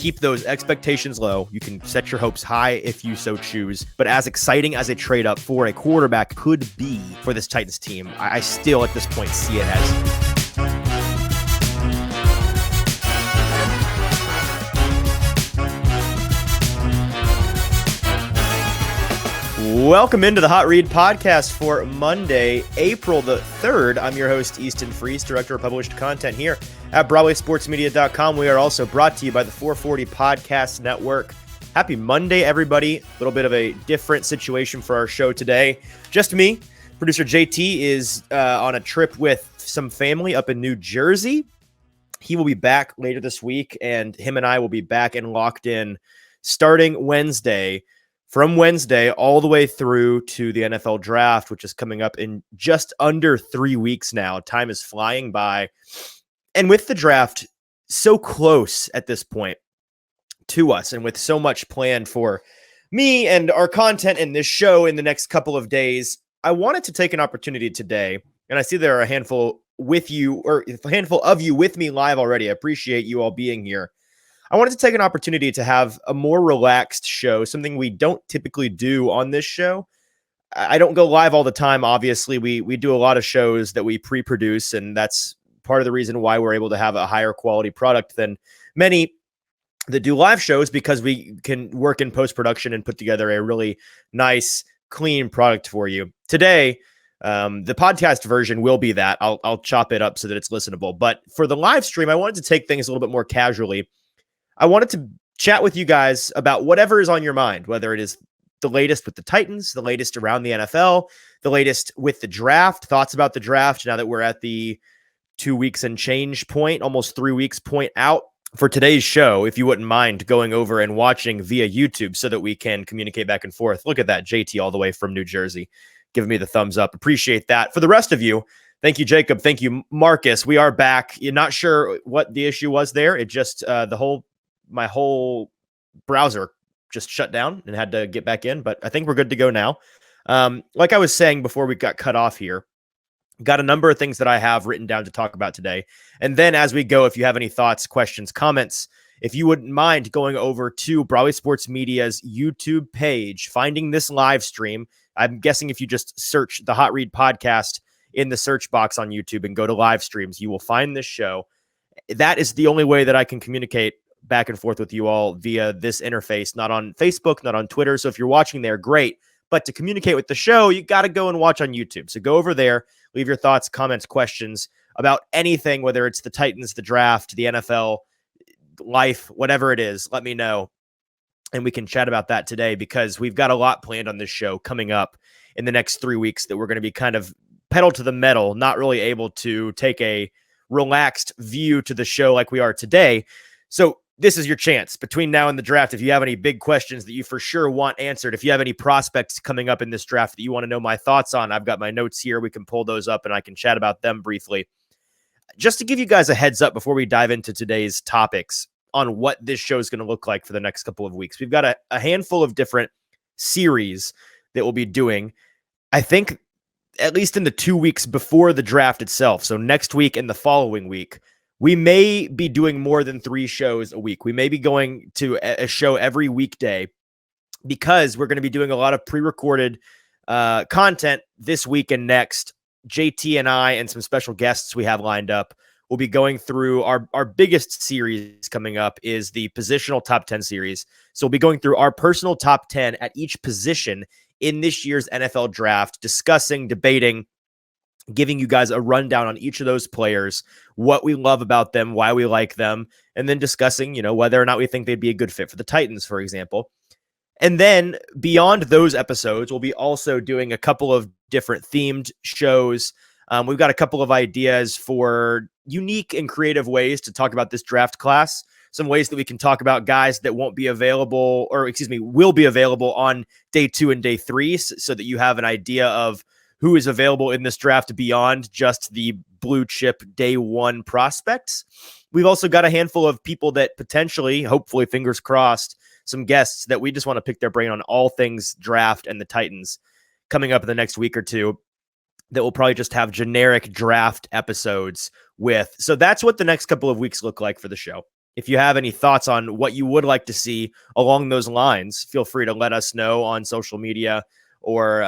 keep those expectations low. You can set your hopes high if you so choose. But as exciting as a trade up for a quarterback could be for this Titans team, I still at this point see it as welcome into the Hot Read podcast for Monday, April the 3rd. I'm your host, Easton Freeze, Director of Published Content here at BroadwaySportsMedia.com. We are also brought to you by the 440 Podcast Network. Happy Monday, everybody. A little bit of a different situation for our show today. Just me. Producer JT is on a trip with some family up in New Jersey. He will be back later this week, and him and I will be back and locked in starting Wednesday. From Wednesday all the way through to the NFL draft, which is coming up in just under 3 weeks now. Time is flying by. And with the draft so close at this point to us, and with so much planned for me and our content in this show in the next couple of days, I wanted to take an opportunity today, and I see there are a handful with you, or a handful of you with me live already. I appreciate you all being here. I wanted to take an opportunity to have a more relaxed show, something we don't typically do on this show. I don't go live all the time. Obviously, we do a lot of shows that we pre-produce, and that's part of the reason why we're able to have a higher quality product than many that do live shows, because we can work in post-production and put together a really nice, clean product for you. Today, the podcast version will be that. I'll chop it up so that it's listenable. But for the live stream, I wanted to take things a little bit more casually. I wanted to chat with you guys about whatever is on your mind, whether it is the latest with the Titans, the latest around the NFL, the latest with the draft, thoughts about the draft now that we're at the 2 weeks and change point, almost 3 weeks point out. For today's show, if you wouldn't mind going over and watching via YouTube so that we can communicate back and forth. Look at that, JT all the way from New Jersey, giving me the thumbs up. Appreciate that. For the rest of you, thank you, Jacob. Thank you, Marcus. We are back. You're not sure what the issue was there. It just, my whole browser just shut down and had to get back in, but I think we're good to go now. Like I was saying before we got cut off here, got a number of things that I have written down to talk about today. And then as we go, if you have any thoughts, questions, comments, if you wouldn't mind going over to Broadway Sports Media's YouTube page, finding this live stream. I'm guessing if you just search the Hot Read podcast in the search box on YouTube and go to live streams, you will find this show. That is the only way that I can communicate back and forth with you all via this interface, not on Facebook, not on Twitter. So if you're watching there, great. But to communicate with the show, you got to go and watch on YouTube. So go over there, leave your thoughts, comments, questions about anything, whether it's the Titans, the draft, the NFL, life, whatever it is, let me know. And we can chat about that today, because we've got a lot planned on this show coming up in the next 3 weeks that we're going to be kind of pedal to the metal, not really able to take a relaxed view to the show like we are today. So this is your chance between now and the draft. If you have any big questions that you for sure want answered, if you have any prospects coming up in this draft that you want to know my thoughts on, I've got my notes here. We can pull those up and I can chat about them briefly. Just to give you guys a heads up before we dive into today's topics on what this show is going to look like for the next couple of weeks. We've got a handful of different series that we'll be doing, I think, at least in the 2 weeks before the draft itself. So next week and the following week, we may be doing more than 3 shows a week. We may be going to a show every weekday, because we're going to be doing a lot of pre-recorded content this week and next. JT and I and some special guests we have lined up will be going through our biggest series coming up is the positional top 10 series. So we'll be going through our personal top 10 at each position in this year's NFL draft, discussing, debating, giving you guys a rundown on each of those players, what we love about them, why we like them, and then discussing, whether or not we think they'd be a good fit for the Titans, for example. And then beyond those episodes, we'll be also doing a couple of different themed shows. We've got a couple of ideas for unique and creative ways to talk about this draft class. Some ways that we can talk about guys that will be available on day 2 and day 3, so that you have an idea of who is available in this draft beyond just the blue chip day 1 prospects. We've also got a handful of people that potentially, hopefully, fingers crossed, some guests that we just want to pick their brain on all things draft and the Titans coming up in the next week or two, that will probably just have generic draft episodes with. So that's what the next couple of weeks look like for the show. If you have any thoughts on what you would like to see along those lines, feel free to let us know on social media or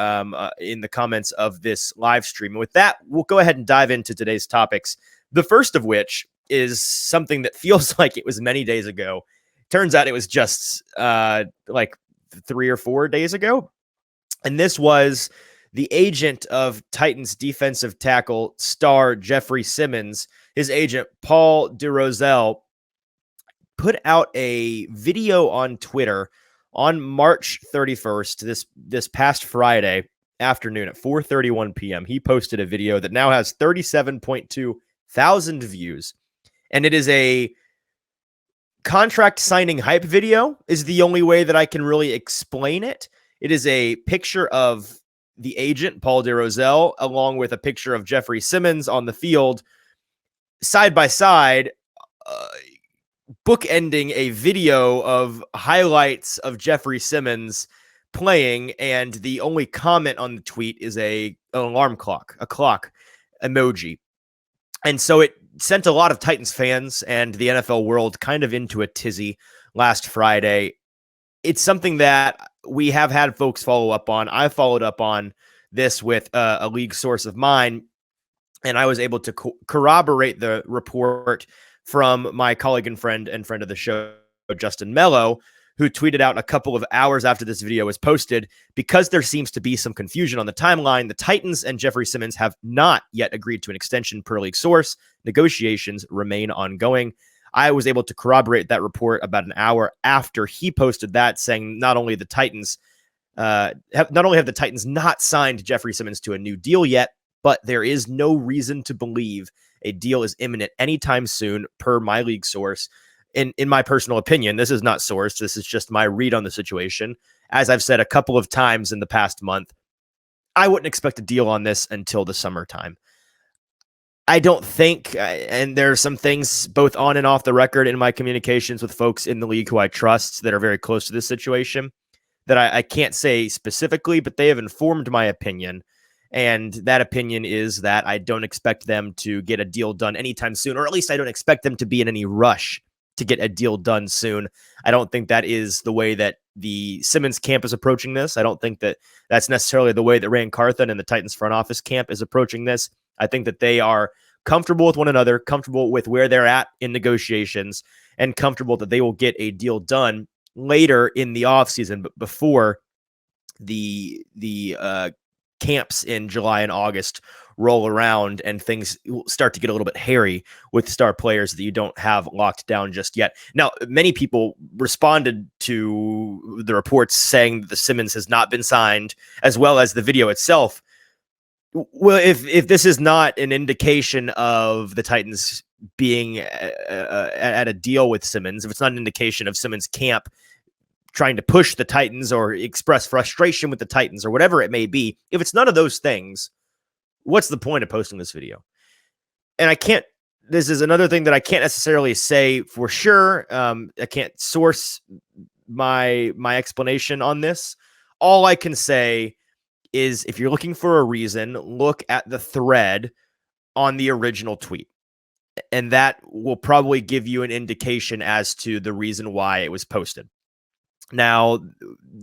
in the comments of this live stream. And with that, we'll go ahead and dive into today's topics. The first of which is something that feels like it was many days ago. Turns out it was just like 3 or 4 days ago. And this was the agent of Titans defensive tackle star Jeffery Simmons. His agent, Paul DeRozelle, put out a video on Twitter on March 31st, this past Friday afternoon at 4:31 p.m. He posted a video that now has 37.2 thousand views, and it is a contract signing hype video is the only way that I can really explain it. It is a picture of the agent, Paul DeRozelle, along with a picture of Jeffery Simmons on the field, side by side, bookending a video of highlights of Jeffery Simmons playing, and the only comment on the tweet is an alarm clock, a clock emoji. And so it sent a lot of Titans fans and the NFL world kind of into a tizzy last Friday. It's something that we have had folks follow up on. I followed up on this with a league source of mine, and I was able to corroborate the report from my colleague and friend of the show, Justin Mello, who tweeted out a couple of hours after this video was posted, because there seems to be some confusion on the timeline. The Titans and Jeffery Simmons have not yet agreed to an extension per league source. Negotiations remain ongoing. I was able to corroborate that report about an hour after he posted that, saying not only have the Titans not signed Jeffery Simmons to a new deal yet, but there is no reason to believe a deal is imminent anytime soon, per my league source. In my personal opinion, this is not sourced. This is just my read on the situation. As I've said a couple of times in the past month, I wouldn't expect a deal on this until the summertime. I don't think, and there are some things both on and off the record in my communications with folks in the league who I trust that are very close to this situation, that I can't say specifically, but they have informed my opinion. And that opinion is that I don't expect them to get a deal done anytime soon, or at least I don't expect them to be in any rush to get a deal done soon. I don't think that is the way that the Simmons camp is approaching this. I don't think that that's necessarily the way that Ran Carthon and the Titans front office camp is approaching this. I think that they are comfortable with one another, comfortable with where they're at in negotiations, and comfortable that they will get a deal done later in the offseason, but before the camps in July and August roll around and things start to get a little bit hairy with star players that you don't have locked down just yet. Now, many people responded to the reports saying that the Simmons has not been signed, as well as the video itself. Well, if this is not an indication of the Titans being at a deal with Simmons, if it's not an indication of Simmons' camp trying to push the Titans or express frustration with the Titans or whatever it may be, if it's none of those things, what's the point of posting this video? And this is another thing that I can't necessarily say for sure. I can't source my explanation on this. All I can say is, if you're looking for a reason, look at the thread on the original tweet. And that will probably give you an indication as to the reason why it was posted. Now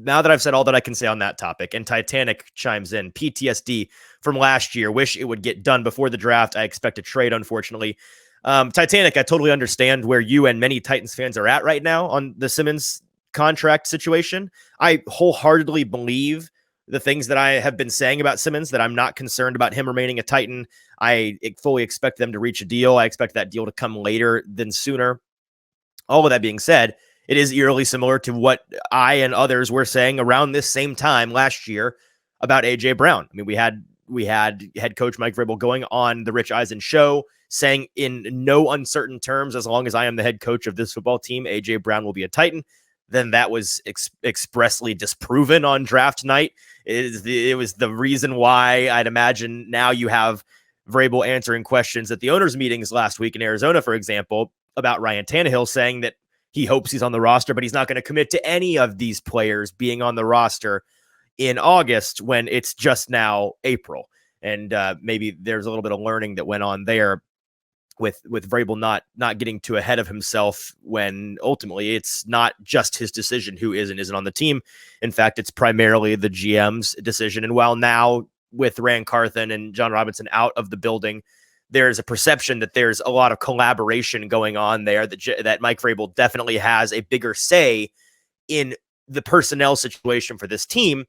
that I've said all that I can say on that topic, and Titanic chimes in, PTSD from last year, wish it would get done before the draft. I expect a trade, unfortunately. Titanic, I totally understand where you and many Titans fans are at right now on the Simmons contract situation. I wholeheartedly believe the things that I have been saying about Simmons, that I'm not concerned about him remaining a Titan. I fully expect them to reach a deal. I expect that deal to come later than sooner. All of that being said, it is eerily similar to what I and others were saying around this same time last year about A.J. Brown. I mean, we had head coach Mike Vrabel going on the Rich Eisen show saying in no uncertain terms, as long as I am the head coach of this football team, A.J. Brown will be a Titan. Then that was expressly disproven on draft night. It was the reason why I'd imagine now you have Vrabel answering questions at the owners' meetings last week in Arizona, for example, about Ryan Tannehill, saying that he hopes he's on the roster, but he's not going to commit to any of these players being on the roster in August when it's just now April. And maybe there's a little bit of learning that went on there. with Vrabel not getting too ahead of himself when ultimately it's not just his decision who is and isn't on the team. In fact, it's primarily the GM's decision. And while now with Ran Carthon and John Robinson out of the building, there's a perception that there's a lot of collaboration going on there, that Mike Vrabel definitely has a bigger say in the personnel situation for this team.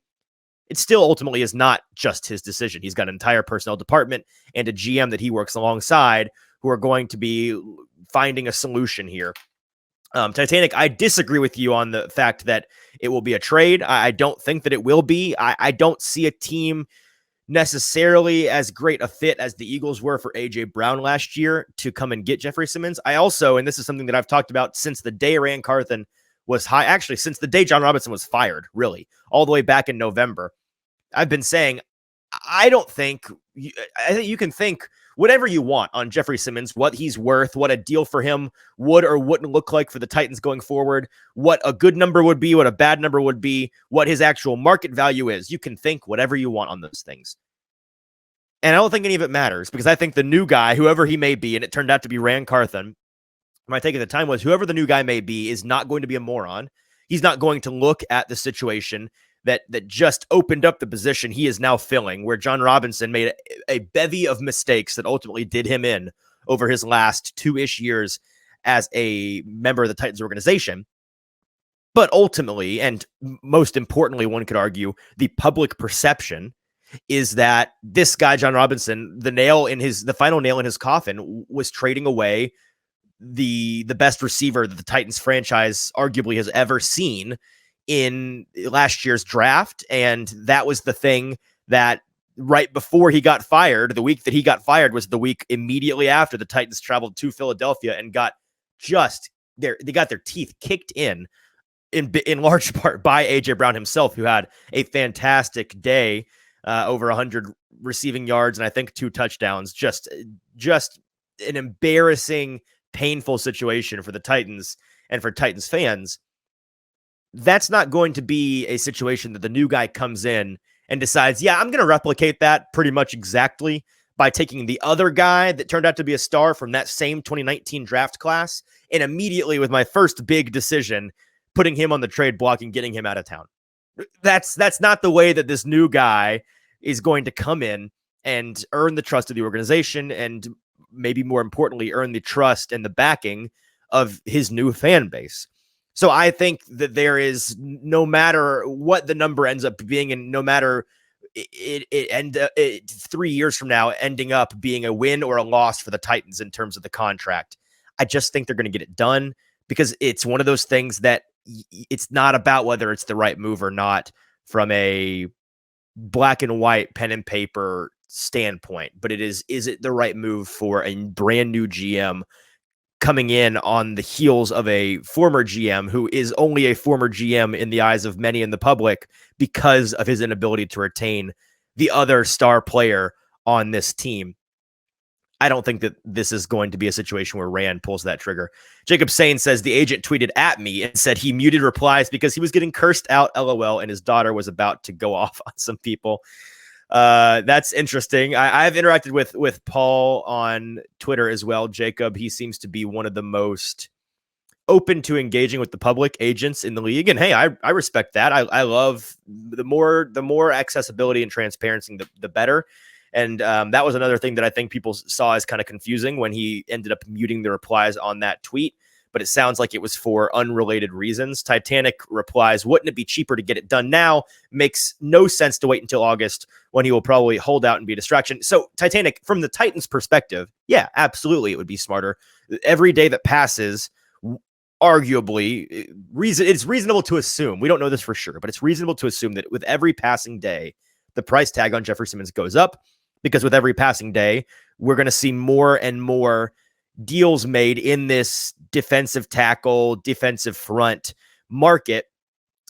It still ultimately is not just his decision. He's got an entire personnel department and a GM that he works alongside who are going to be finding a solution here. Titanic, I disagree with you on the fact that it will be a trade. I don't think that it will be. I don't see a team necessarily as great a fit as the Eagles were for A.J. Brown last year to come and get Jeffery Simmons. I also, and this is something that I've talked about since the day Ran Carthon was actually since the day John Robinson was fired, really, all the way back in November, I've been saying, I think you can think whatever you want on Jeffery Simmons, what he's worth, what a deal for him would or wouldn't look like for the Titans going forward, what a good number would be, what a bad number would be, what his actual market value is. You can think whatever you want on those things. And I don't think any of it matters because I think the new guy, whoever he may be, and it turned out to be Ran Carthon, my take at the time was whoever the new guy may be is not going to be a moron. He's not going to look at the situation that just opened up the position he is now filling, where John Robinson made a bevy of mistakes that ultimately did him in over his last 2-ish years as a member of the Titans organization. But ultimately, and most importantly, one could argue, the public perception is that this guy, John Robinson, the final nail in his coffin was trading away the best receiver that the Titans franchise arguably has ever seen in last year's draft. And that was the thing that right before he got fired, the week that he got fired was the week immediately after the Titans traveled to Philadelphia and got they got their teeth kicked in large part by A.J. Brown himself, who had a fantastic day, over 100 receiving yards and I think 2 touchdowns. Just an embarrassing, painful situation for the Titans and for Titans fans. That's not going to be a situation that the new guy comes in and decides, yeah, I'm going to replicate that pretty much exactly by taking the other guy that turned out to be a star from that same 2019 draft class and immediately with my first big decision, putting him on the trade block and getting him out of town. That's not the way that this new guy is going to come in and earn the trust of the organization and maybe more importantly, earn the trust and the backing of his new fan base. So I think that there is, no matter what the number ends up being, and no matter it 3 years from now ending up being a win or a loss for the Titans in terms of the contract, I just think they're going to get it done because it's one of those things that it's not about whether it's the right move or not from a black and white pen and paper standpoint, but is it the right move for a brand new GM coming in on the heels of a former GM who is only a former GM in the eyes of many in the public because of his inability to retain the other star player on this team. I don't think that this is going to be a situation where Rand pulls that trigger. Jacob Sane says the agent tweeted at me and said he muted replies because he was getting cursed out, LOL, and his daughter was about to go off on some people. That's interesting. I've interacted with Paul on Twitter as well. Jacob, he seems to be one of the most open to engaging with the public agents in the league. And hey, I respect that. I love the more accessibility and transparency, the better. And that was another thing that I think people saw as kind of confusing when he ended up muting the replies on that tweet. But it sounds like it was for unrelated reasons. Titanic replies, wouldn't it be cheaper to get it done now? Makes no sense to wait until August when he will probably hold out and be a distraction. So Titanic, from the Titans' perspective, yeah, absolutely, it would be smarter. Every day that passes, arguably, it's reasonable to assume, we don't know this for sure, but it's reasonable to assume that with every passing day, the price tag on Jeffery Simmons goes up, because with every passing day, we're going to see more and more deals made in this defensive tackle, defensive front market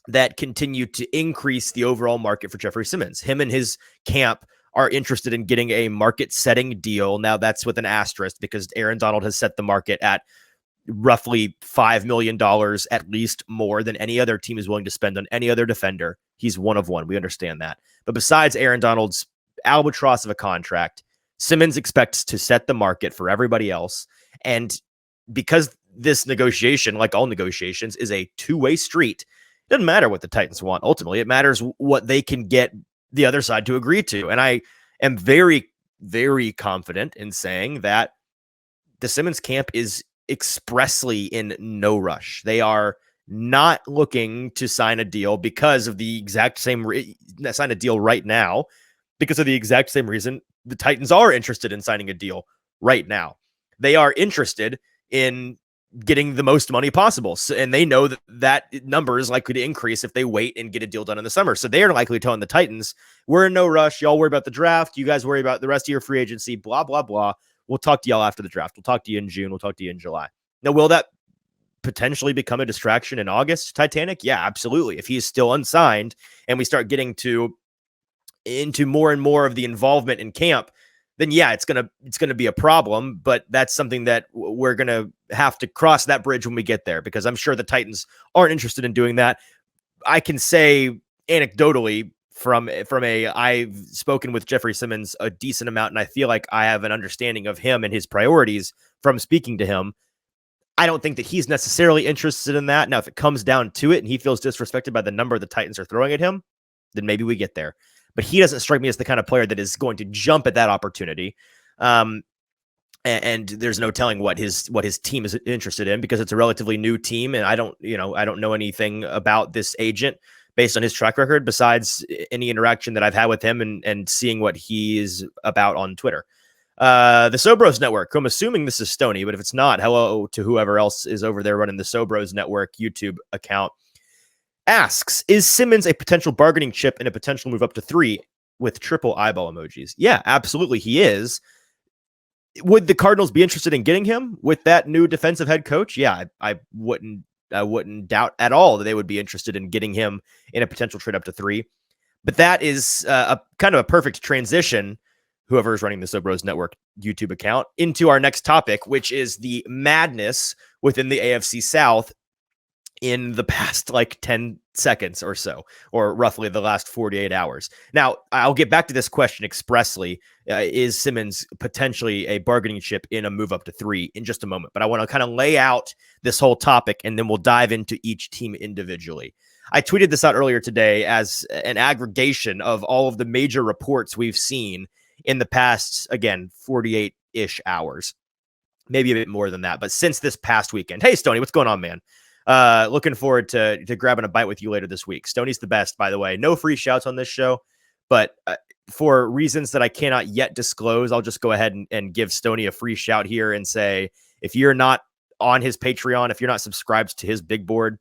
that continue to increase the overall market for Jeffery Simmons. Him and his camp are interested in getting a market-setting deal. Now, that's with an asterisk because Aaron Donald has set the market at roughly $5 million, at least more than any other team is willing to spend on any other defender. He's one of one. We understand that. But besides Aaron Donald's albatross of a contract, Simmons expects to set the market for everybody else. And because this negotiation, like all negotiations, is a two-way street, it doesn't matter what the Titans want. Ultimately, it matters what they can get the other side to agree to. And I am very, very confident in saying that the Simmons camp is expressly in no rush. They are not looking to sign a deal because of the exact same sign a deal right now because of the exact same reason the Titans are interested in signing a deal right now. They are interested in getting the most money possible. So, and they know that that number is likely to increase if they wait and get a deal done in the summer. So they are likely telling the Titans, we're in no rush. Y'all worry about the draft. You guys worry about the rest of your free agency, blah, blah, blah. We'll talk to y'all after the draft. We'll talk to you in June. We'll talk to you in July. Now, will that potentially become a distraction in August, Titanic? Yeah, absolutely. If he is still unsigned and we start getting into more and more of the involvement in camp, then yeah, it's gonna be a problem. But that's something that we're gonna have to cross that bridge when we get there, because I'm sure the Titans aren't interested in doing that. I can say anecdotally I've spoken with Jeffery Simmons a decent amount, and I feel like I have an understanding of him and his priorities from speaking to him. I don't think that he's necessarily interested in that. Now, if it comes down to it and he feels disrespected by the number the Titans are throwing at him, then maybe we get there. But he doesn't strike me as the kind of player that is going to jump at that opportunity. And there's no telling what his team is interested in, because it's a relatively new team. And I don't know anything about this agent based on his track record, besides any interaction that I've had with him and seeing what he is about on Twitter. The Sobros Network, who I'm assuming this is Stoney, but if it's not, hello to whoever else is over there running the Sobros Network YouTube account, asks, is Simmons a potential bargaining chip and a potential move up to 3 with triple eyeball emojis? Yeah, absolutely he is. Would the Cardinals be interested in getting him with that new defensive head coach? Yeah, I wouldn't doubt at all that they would be interested in getting him in a potential trade up to 3. But that is a kind of a perfect transition, whoever is running the Sobros Network YouTube account, into our next topic, which is the madness within the AFC South in the past 10 seconds or so, or roughly the last 48 hours. Now, I'll get back to this question expressly. Is Simmons potentially a bargaining chip in a move up to 3 in just a moment? But I want to kind of lay out this whole topic, and then we'll dive into each team individually. I tweeted this out earlier today as an aggregation of all of the major reports we've seen in the past, again, 48-ish hours, maybe a bit more than that. But since this past weekend, hey, Stoney, what's going on, man? Looking forward to grabbing a bite with you later this week. Stoney's the best, by the way. No free shouts on this show, but for reasons that I cannot yet disclose, I'll just go ahead and give Stoney a free shout here and say, if you're not on his Patreon, if you're not subscribed to his big board,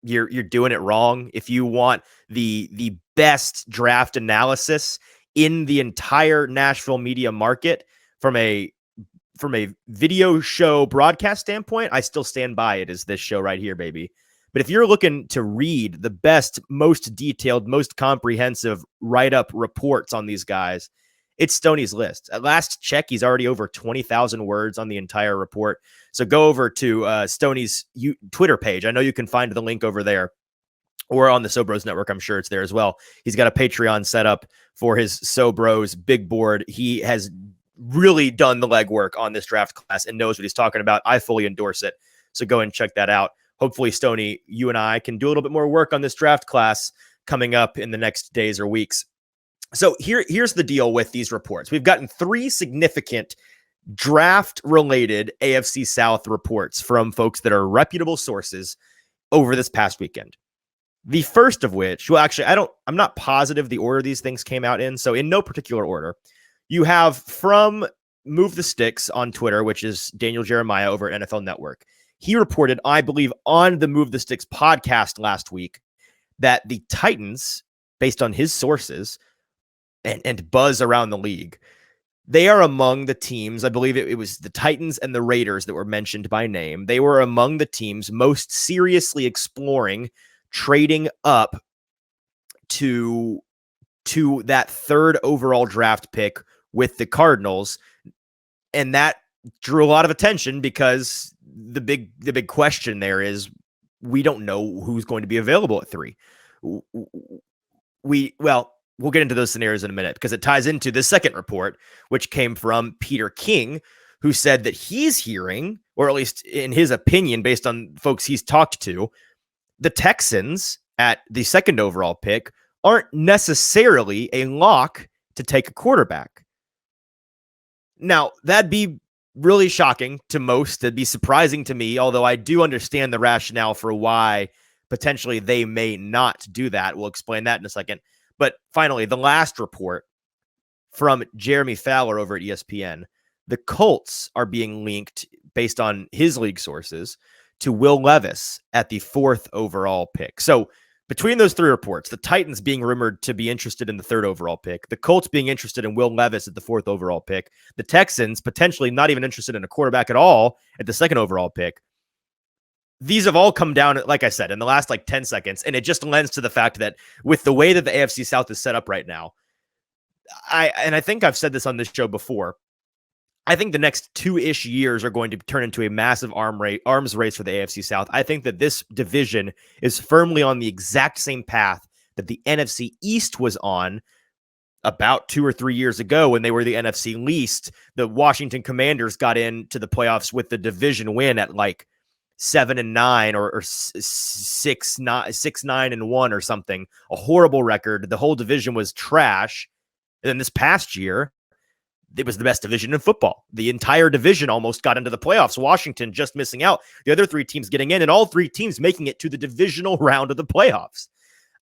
you're doing it wrong. If you want the best draft analysis in the entire Nashville media market from a video show broadcast standpoint, I still stand by it as this show right here, baby. But if you're looking to read the best, most detailed, most comprehensive write-up reports on these guys, it's Stoney's list. At last check, he's already over 20,000 words on the entire report. So go over to Stoney's Twitter page. I know you can find the link over there, or on the Sobros Network. I'm sure it's there as well. He's got a Patreon set up for his Sobros big board. He has really done the legwork on this draft class and knows what he's talking about. I fully endorse it. So go and check that out. Hopefully, Stoney, you and I can do a little bit more work on this draft class coming up in the next days or weeks. So here's the deal with these reports. We've gotten 3 significant draft-related AFC South reports from folks that are reputable sources over this past weekend. The first of which, well, actually, I'm not positive the order these things came out in. So in no particular order, you have from Move the Sticks on Twitter, which is Daniel Jeremiah over at NFL Network. He reported, I believe, on the Move the Sticks podcast last week that the Titans, based on his sources and buzz around the league, they are among the teams, I believe it was the Titans and the Raiders that were mentioned by name. They were among the teams most seriously exploring trading up to that 3rd overall draft pick with the Cardinals. And that drew a lot of attention because the big question there is, we don't know who's going to be available at 3. we'll get into those scenarios in a minute because it ties into the second report, which came from Peter King, who said that he's hearing, or at least in his opinion, based on folks he's talked to, the Texans at the second overall pick aren't necessarily a lock to take a quarterback. Now, that'd be really shocking to most. It'd be surprising to me, although I do understand the rationale for why potentially they may not do that. We'll explain that in a second. But finally, the last report from Jeremy Fowler over at ESPN, the Colts are being linked, based on his league sources, to Will Levis at the fourth overall pick. So between those three reports, the Titans being rumored to be interested in the third overall pick, the Colts being interested in Will Levis at the fourth overall pick, the Texans potentially not even interested in a quarterback at all at the second overall pick. These have all come down, like I said, in the last 10 seconds. And it just lends to the fact that with the way that the AFC South is set up right now, I think I've said this on this show before, I think the next 2-ish years are going to turn into a massive arms race for the AFC South. I think that this division is firmly on the exact same path that the NFC East was on about 2 or 3 years ago when they were the NFC Least. The Washington Commanders got into the playoffs with the division win at 7-9 or 6-9-1 or something. A horrible record. The whole division was trash. And then this past year, it was the best division in football. The entire division almost got into the playoffs. Washington just missing out. The other 3 teams getting in, and all 3 teams making it to the divisional round of the playoffs.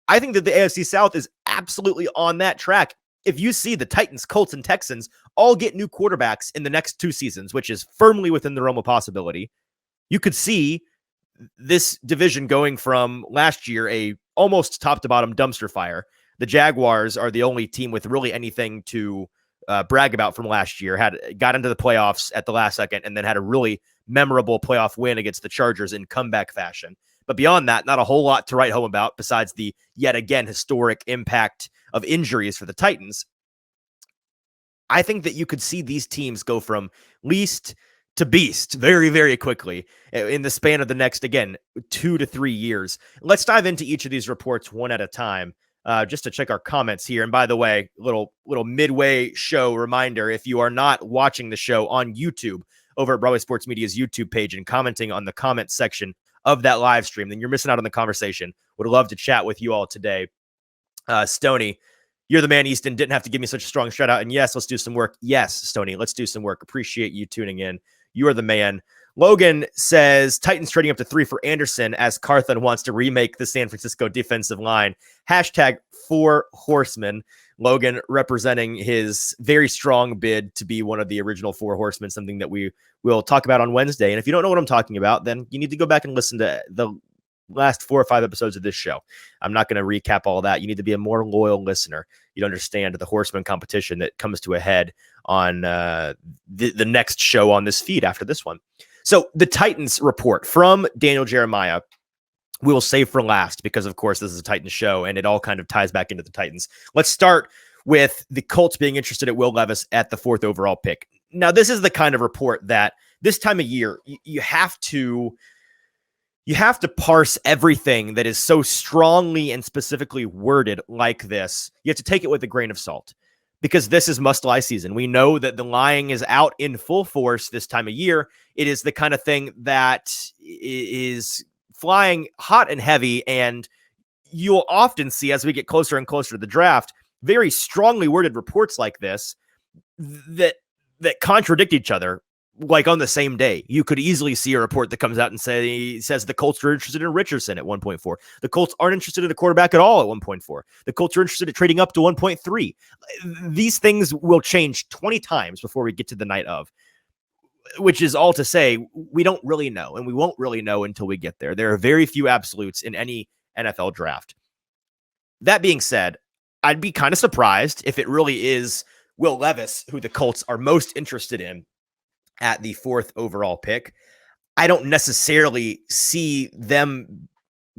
I think that the AFC South is absolutely on that track. If you see the Titans, Colts, and Texans all get new quarterbacks in the next 2 seasons, which is firmly within the realm of possibility, you could see this division going from last year a almost top-to-bottom dumpster fire. The Jaguars are the only team with really anything to brag about from last year, got into the playoffs at the last second and then had a really memorable playoff win against the Chargers in comeback fashion. But beyond that, not a whole lot to write home about besides the yet again historic impact of injuries for the Titans. I think that you could see these teams go from least to beast very, very quickly in the span of the next, again, 2 to 3 years. Let's dive into each of these reports one at a time. Just to check our comments here. And by the way, little midway show reminder, if you are not watching the show on YouTube over at Broadway Sports Media's YouTube page and commenting on the comment section of that live stream, then you're missing out on the conversation. Would love to chat with you all today. Stoney, you're the man, Easton. Didn't have to give me such a strong shout out. And yes, let's do some work. Yes, Stoney, let's do some work. Appreciate you tuning in. You are the man. Logan says Titans trading up to 3 for Anderson as Carthon wants to remake the San Francisco defensive line. Hashtag 4 Horsemen. Logan representing his very strong bid to be one of the original 4 Horsemen, something that we will talk about on Wednesday. And if you don't know what I'm talking about, then you need to go back and listen to the last 4 or 5 episodes of this show. I'm not going to recap all that. You need to be a more loyal listener. You'd understand the Horseman competition that comes to a head on the next show on this feed after this one. So the Titans report from Daniel Jeremiah, we will save for last because, of course, this is a Titans show and it all kind of ties back into the Titans. Let's start with the Colts being interested at Will Levis at the 4th overall pick. Now, this is the kind of report that this time of year, you have to parse everything that is so strongly and specifically worded like this. You have to take it with a grain of salt because this is must-lie season. We know that the lying is out in full force this time of year. It is the kind of thing that is flying hot and heavy, and you'll often see as we get closer and closer to the draft, very strongly worded reports like this that contradict each other. Like on the same day, you could easily see a report that comes out and says the Colts are interested in Richardson at 1.4. The Colts aren't interested in a quarterback at all at 1.4. The Colts are interested in trading up to 1.3. These things will change 20 times before we get to the night of, which is all to say we don't really know, and we won't really know until we get there. There are very few absolutes in any NFL draft. That being said, I'd be kind of surprised if it really is Will Levis who the Colts are most interested in at the 4th overall pick. I don't necessarily see them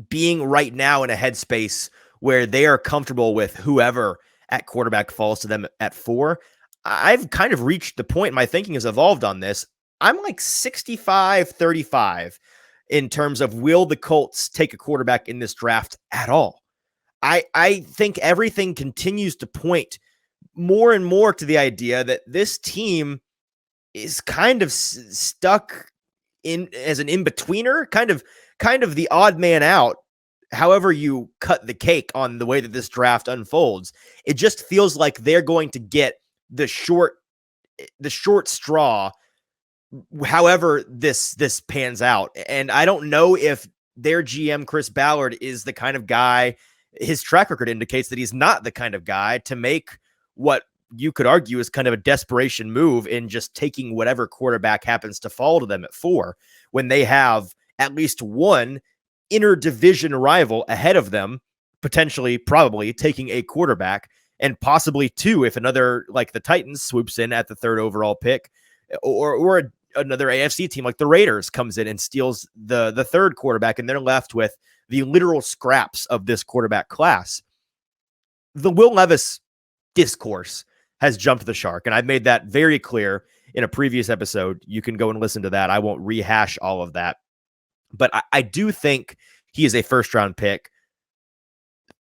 being right now in a headspace where they are comfortable with whoever at quarterback falls to them at 4. I've kind of reached the point, my thinking has evolved on this. I'm like 65-35 in terms of will the Colts take a quarterback in this draft at all. I think everything continues to point more and more to the idea that this team is kind of stuck in as an in-betweener, kind of the odd man out. However you cut the cake on the way that this draft unfolds, it just feels like they're going to get the short straw however this pans out. And I don't know if their GM Chris Ballard is the kind of guy, his track record indicates that he's not the kind of guy to make what you could argue is kind of a desperation move in just taking whatever quarterback happens to fall to them at 4 when they have at least one interdivision rival ahead of them, potentially, probably taking a quarterback, and possibly 2 if another, like the Titans, swoops in at the 3rd overall pick, or another AFC team like the Raiders comes in and steals the 3rd quarterback, and they're left with the literal scraps of this quarterback class. The Will Levis discourse has jumped the shark, and I've made that very clear in a previous episode. You can go and listen to that. I won't rehash all of that. But I do think he is a first-round pick.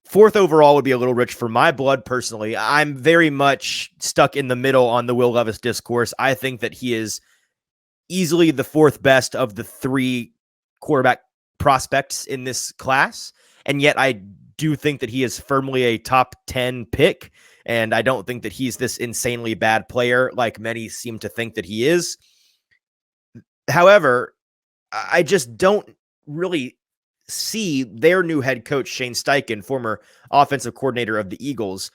4th overall would be a little rich for my blood personally. I'm very much stuck in the middle on the Will Levis discourse. I think that he is easily the 4th best of the 3 quarterback prospects in this class. And yet I do think that he is firmly a top 10 pick. And I don't think that he's this insanely bad player like many seem to think that he is. However, I just don't really see their new head coach, Shane Steichen, former offensive coordinator of the Eagles,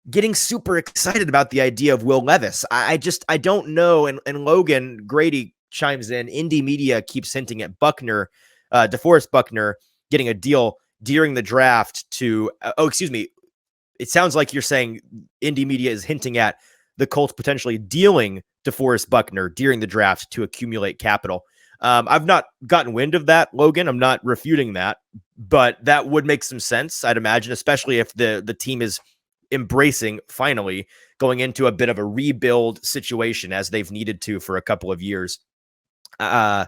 getting super excited about the idea of Will Levis. I don't know. And Logan Grady chimes in. Indie media keeps hinting at Buckner, DeForest Buckner, getting a deal during the draft to, it sounds like you're saying Indie media is hinting at the Colts potentially dealing DeForest Buckner during the draft to accumulate capital. I've not gotten wind of that, Logan. I'm not refuting that, but that would make some sense, I'd imagine, especially if the team is embracing, finally, going into a bit of a rebuild situation as they've needed to for a couple of years. So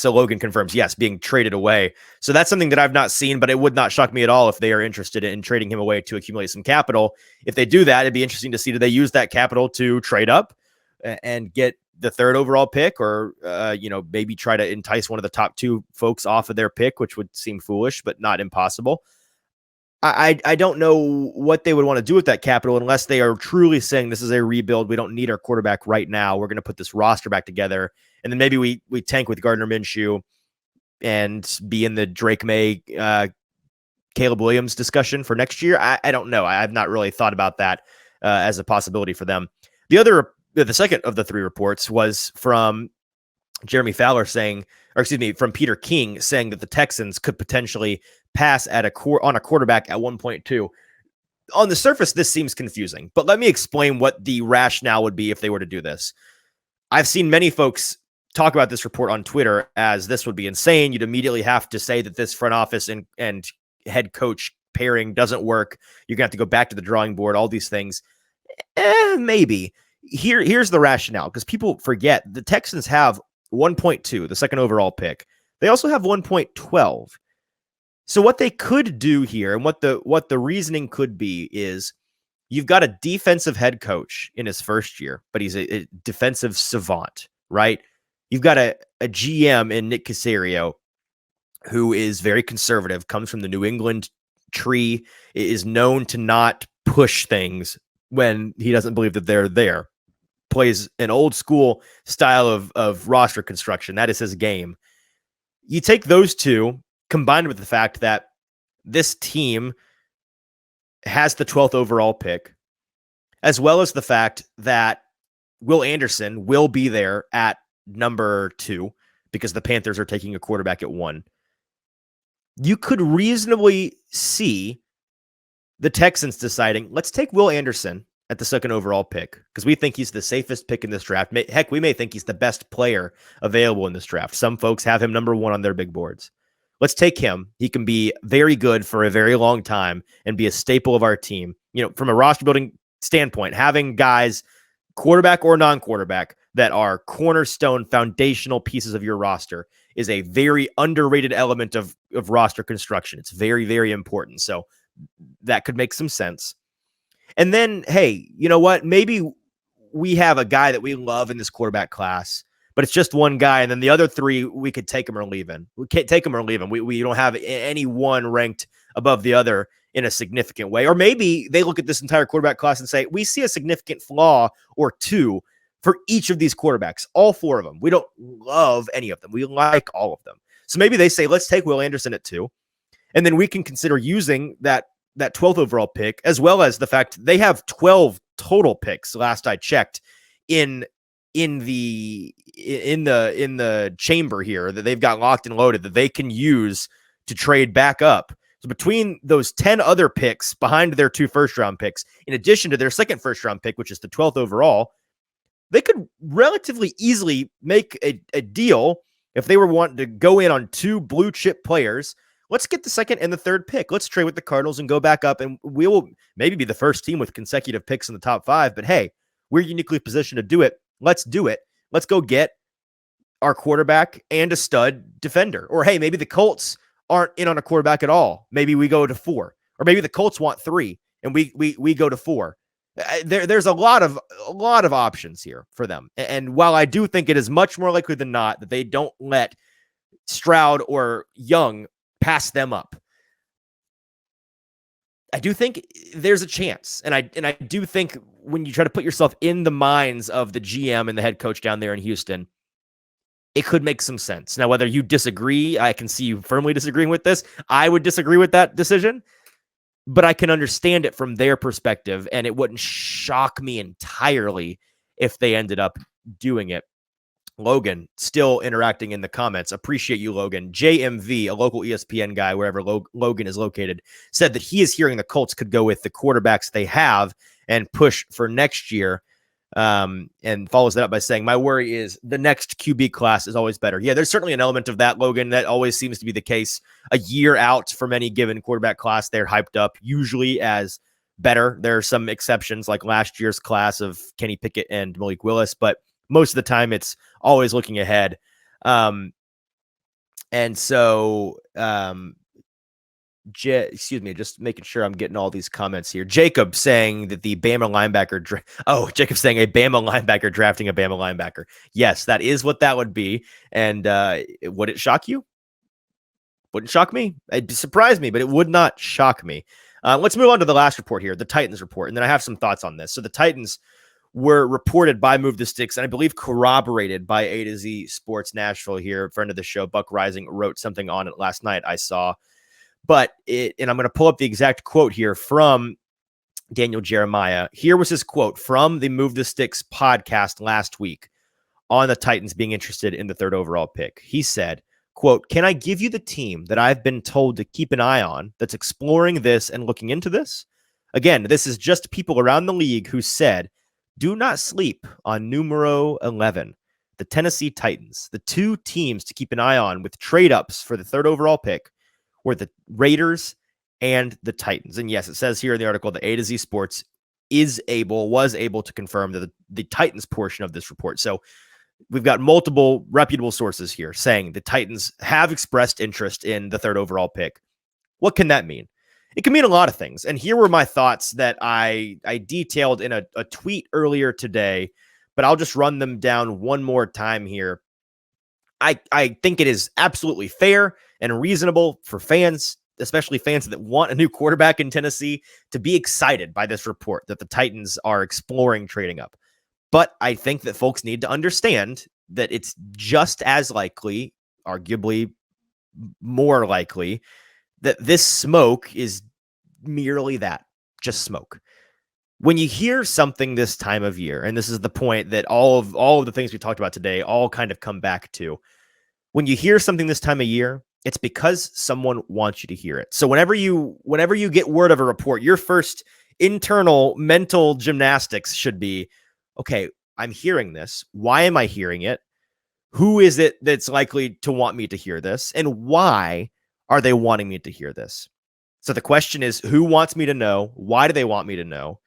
Logan confirms, yes, being traded away. So that's something that I've not seen, but it would not shock me at all if they are interested in trading him away to accumulate some capital. If they do that, it'd be interesting to see, do they use that capital to trade up and get the 3rd overall pick, or maybe try to entice one of the top 2 folks off of their pick, which would seem foolish but not impossible. I don't know what they would want to do with that capital unless they are truly saying this is a rebuild. We don't need our quarterback right now. We're going to put this roster back together, and then maybe we tank with Gardner Minshew and be in the Drake May, Caleb Williams discussion for next year. I don't know. I've not really thought about that as a possibility for them. The second of the 3 reports was from Jeremy Fowler from Peter King saying that the Texans could potentially pass on a quarterback at 1.2. On the surface, this seems confusing, but let me explain what the rationale would be if they were to do this. I've seen many folks talk about this report on Twitter as this would be insane. You'd immediately have to say that this front office and head coach pairing doesn't work. You're going to have to go back to the drawing board, all these things. Maybe. Here's the rationale, because people forget the Texans have 1.2, the 2nd overall pick. They also have 1.12. So what they could do here, and what the reasoning could be, is you've got a defensive head coach in his first year, but he's a defensive savant, right? You've got a GM in Nick Caserio who is very conservative, comes from the New England tree, is known to not push things when he doesn't believe that they're there. Plays an old school style of roster construction. That is his game. You take those two, combined with the fact that this team has the 12th overall pick, as well as the fact that Will Anderson will be there at number 2 because the Panthers are taking a quarterback at 1. You could reasonably see the Texans deciding, let's take Will Anderson at the 2nd overall pick because we think he's the safest pick in this draft. Heck, we may think he's the best player available in this draft. Some folks have him number 1 on their big boards. Let's take him. He can be very good for a very long time and be a staple of our team. You know, from a roster building standpoint, having guys, quarterback or non-quarterback, that are cornerstone foundational pieces of your roster is a very underrated element of roster construction. It's very, very important. So that could make some sense. And then, hey, you know what? Maybe we have a guy that we love in this quarterback class, but it's just one guy. And then the other three, we could take him or leave him. We can't take him or leave him. We don't have any one ranked above the other in a significant way. Or maybe they look at this entire quarterback class and say, we see a significant flaw or two for each of these quarterbacks, all four of them. We don't love any of them. We like all of them. So maybe they say, let's take Will Anderson at 2. And then we can consider using that 12th overall pick, as well as the fact they have 12 total picks last I checked in the chamber here that they've got locked and loaded that they can use to trade back up. So between those 10 other picks behind their 2 first-round picks, in addition to their second first-round pick, which is the 12th overall, they could relatively easily make a deal if they were wanting to go in on 2 blue-chip players. Let's get the second and the third pick. Let's trade with the Cardinals and go back up, and we will maybe be the first team with consecutive picks in the top 5. But hey, we're uniquely positioned to do it. Let's do it. Let's go get our quarterback and a stud defender. Or hey, maybe the Colts aren't in on a quarterback at all. Maybe we go to 4, or maybe the Colts want 3 and we go to 4. There's a lot of options here for them. And while I do think it is much more likely than not that they don't let Stroud or Young pass them up, I do think there's a chance. And I do think when you try to put yourself in the minds of the GM and the head coach down there in Houston, it could make some sense. Now, whether you disagree, I can see you firmly disagreeing with this. I would disagree with that decision, but I can understand it from their perspective, and it wouldn't shock me entirely if they ended up doing it. Logan, still interacting in the comments. Appreciate you, Logan. JMV, a local ESPN guy, wherever Logan is located, said that he is hearing the Colts could go with the quarterbacks they have and push for next year. And follows that up by saying, my worry is the next QB class is always better. Yeah, there's certainly an element of that, Logan. That always seems to be the case. A year out from any given quarterback class, they're hyped up usually as better. There are some exceptions like last year's class of Kenny Pickett and Malik Willis, but most of the time it's always looking ahead. And so, just making sure I'm getting all these comments here. Jacob saying that the Bama linebacker. Jacob saying a Bama linebacker drafting a Bama linebacker. Yes, that is what that would be. And would it shock you? Wouldn't shock me. It'd surprise me, but it would not shock me. Let's move on to the last report here, the Titans report. And then I have some thoughts on this. So the Titans were reported by Move the Sticks, and I believe corroborated by A to Z Sports Nashville here. A friend of the show, Buck Rising, wrote something on it last night I saw. And I'm going to pull up the exact quote here from Daniel Jeremiah. Here was his quote from the Move the Sticks podcast last week on the Titans being interested in the 3rd overall pick. He said, quote, "Can I give you the team that I've been told to keep an eye on that's exploring this and looking into this?" Again, this is just people around the league who said, do not sleep on numero 11, the Tennessee Titans. The 2 teams to keep an eye on with trade-ups for the 3rd overall pick were the Raiders and the Titans. And yes, it says here in the article that A to Z Sports was able to confirm that the Titans portion of this report. So we've got multiple reputable sources here saying the Titans have expressed interest in the 3rd overall pick. What can that mean? It can mean a lot of things. And here were my thoughts that I detailed in a tweet earlier today, but I'll just run them down one more time here. I think it is absolutely fair and reasonable for fans, especially fans that want a new quarterback in Tennessee, to be excited by this report that the Titans are exploring trading up. But I think that folks need to understand that it's just as likely, arguably more likely, that this smoke is merely that, just smoke. When you hear something this time of year, and this is the point that all of the things we talked about today all kind of come back to. When you hear something this time of year, it's because someone wants you to hear it. So whenever you get word of a report, your first internal mental gymnastics should be, okay, I'm hearing this. Why am I hearing it? Who is it that's likely to want me to hear this? And why are they wanting me to hear this? So the question is, who wants me to know? Why do they want me to know?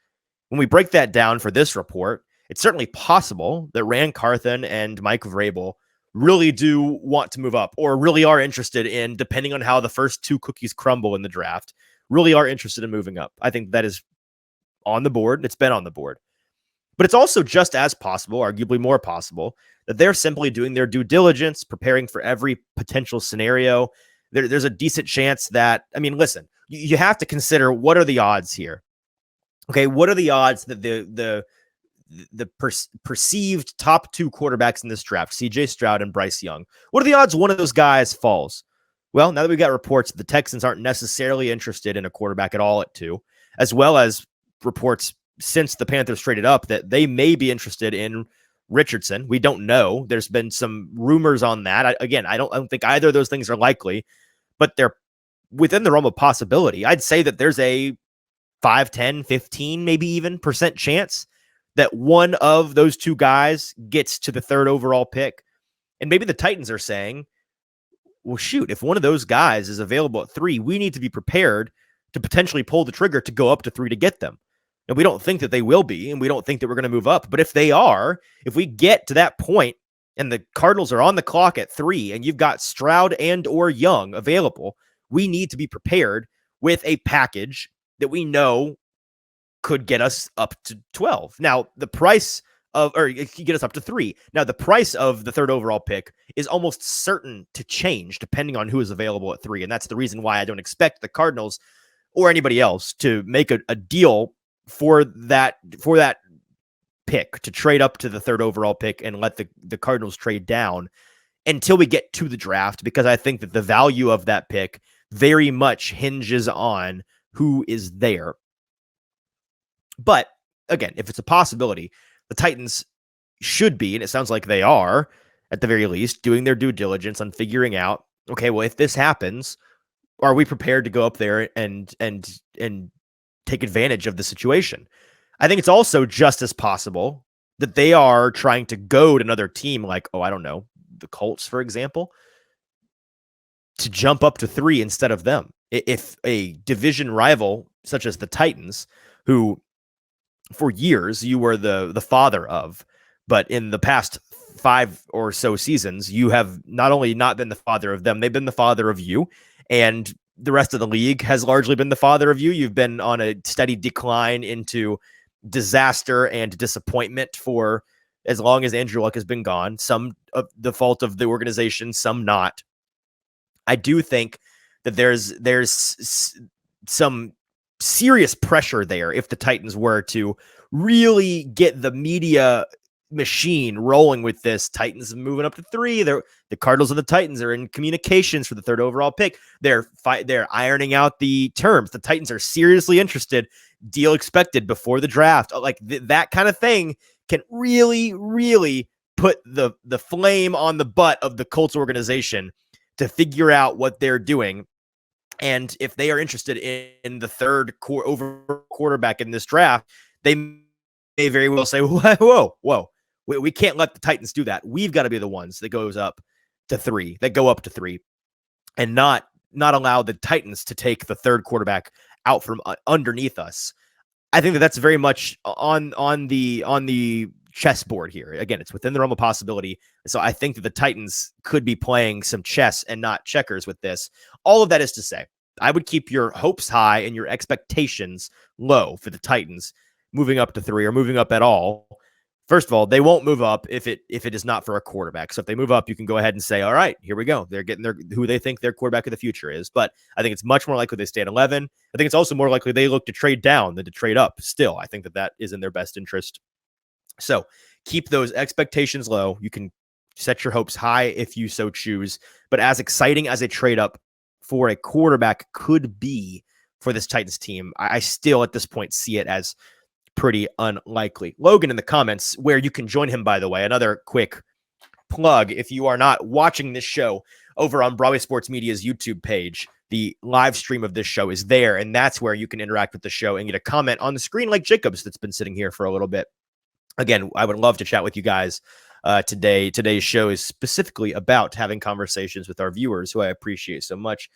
When we break that down for this report, it's certainly possible that Rand Carthen and Mike Vrabel really do want to move up or really are interested in, depending on how the first 2 cookies crumble in the draft, really are interested in moving up. I think that is on the board. It's been on the board. But it's also just as possible, arguably more possible, that they're simply doing their due diligence, preparing for every potential scenario. There's a decent chance that, I mean, listen, you have to consider, what are the odds here? Okay, what are the odds that the perceived top two quarterbacks in this draft, CJ Stroud and Bryce Young, what are the odds one of those guys falls? Well, now that we've got reports that the Texans aren't necessarily interested in a quarterback at all at 2, as well as reports since the Panthers traded up that they may be interested in Richardson. We don't know. There's been some rumors on that. I don't think either of those things are likely, but they're within the realm of possibility. I'd say that there's a 5, 10, 15, maybe even % chance that one of those two guys gets to the 3rd overall pick. And maybe the Titans are saying, well, shoot, if one of those guys is available at 3, we need to be prepared to potentially pull the trigger to go up to 3 to get them. And we don't think that they will be, and we don't think that we're going to move up. But if they are, if we get to that point and the Cardinals are on the clock at 3 and you've got Stroud and or Young available, we need to be prepared with a package that we know could get us up to 12. Now, the price of, or it could get us up to 3. Now, the price of the 3rd overall pick is almost certain to change depending on who is available at 3. And that's the reason why I don't expect the Cardinals or anybody else to make a deal for that pick, to trade up to the 3rd overall pick and let the Cardinals trade down until we get to the draft, because I think that the value of that pick very much hinges on who is there. But again, if it's a possibility, the Titans should be, and it sounds like they are, at the very least, doing their due diligence on figuring out, okay, well, if this happens, are we prepared to go up there and take advantage of the situation? I think it's also just as possible that they are trying to goad another team like, I don't know, the Colts, for example, to jump up to 3 instead of them. If a division rival such as the Titans, who for years you were the father of, but in the past 5 or so seasons, you have not only not been the father of them, they've been the father of you. And the rest of the league has largely been the father of you. You've been on a steady decline into disaster and disappointment for as long as Andrew Luck has been gone. Some of the fault of the organization, some not. I do think that there's some serious pressure there if the Titans were to really get the media machine rolling with this. Titans moving up to 3. The Cardinals and the Titans are in communications for the 3rd overall pick. They're ironing out the terms. The Titans are seriously interested. Deal expected before the draft. Like that kind of thing can really, really put the flame on the butt of the Colts organization to figure out what they're doing. And if they are interested in the 3rd over quarterback in this draft, they may very well say, whoa. We can't let the Titans do that. We've got to be the ones that go up to 3, and not allow the Titans to take the 3rd quarterback out from underneath us. I think that's very much on the chessboard here. Again, it's within the realm of possibility. So I think that the Titans could be playing some chess and not checkers with this. All of that is to say, I would keep your hopes high and your expectations low for the Titans moving up to 3 or moving up at all. First of all, they won't move up if it is not for a quarterback. So if they move up, you can go ahead and say, all right, here we go. They're getting who they think their quarterback of the future is. But I think it's much more likely they stay at 11. I think it's also more likely they look to trade down than to trade up. Still, I think that is in their best interest. So keep those expectations low. You can set your hopes high if you so choose. But as exciting as a trade up for a quarterback could be for this Titans team, I still at this point see it as pretty unlikely. Logan in the comments, where you can join him, by the way, another quick plug. If you are not watching this show over on Broadway Sports Media's YouTube page, the live stream of this show is there, and that's where you can interact with the show and get a comment on the screen like Jacobs that's been sitting here for a little bit. Again, I would love to chat with you guys today. Today's show is specifically about having conversations with our viewers, who I appreciate so much.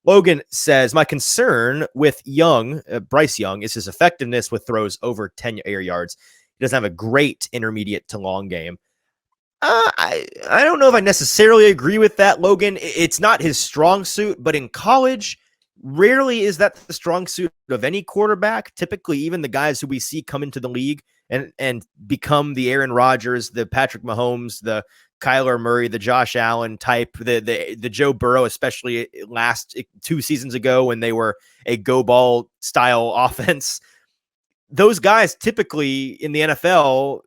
Logan says, my concern with Bryce Young, is his effectiveness with throws over 10 air yards. He doesn't have a great intermediate to long game. I don't know if I necessarily agree with that, Logan. It's not his strong suit, but in college, Rarely is that the strong suit of any quarterback. Typically, even the guys who we see come into the league and become the Aaron Rodgers, the Patrick Mahomes, the Kyler Murray, the Josh Allen type, the Joe Burrow, especially last 2 seasons ago when they were a go ball style offense. Those guys typically in the NFL,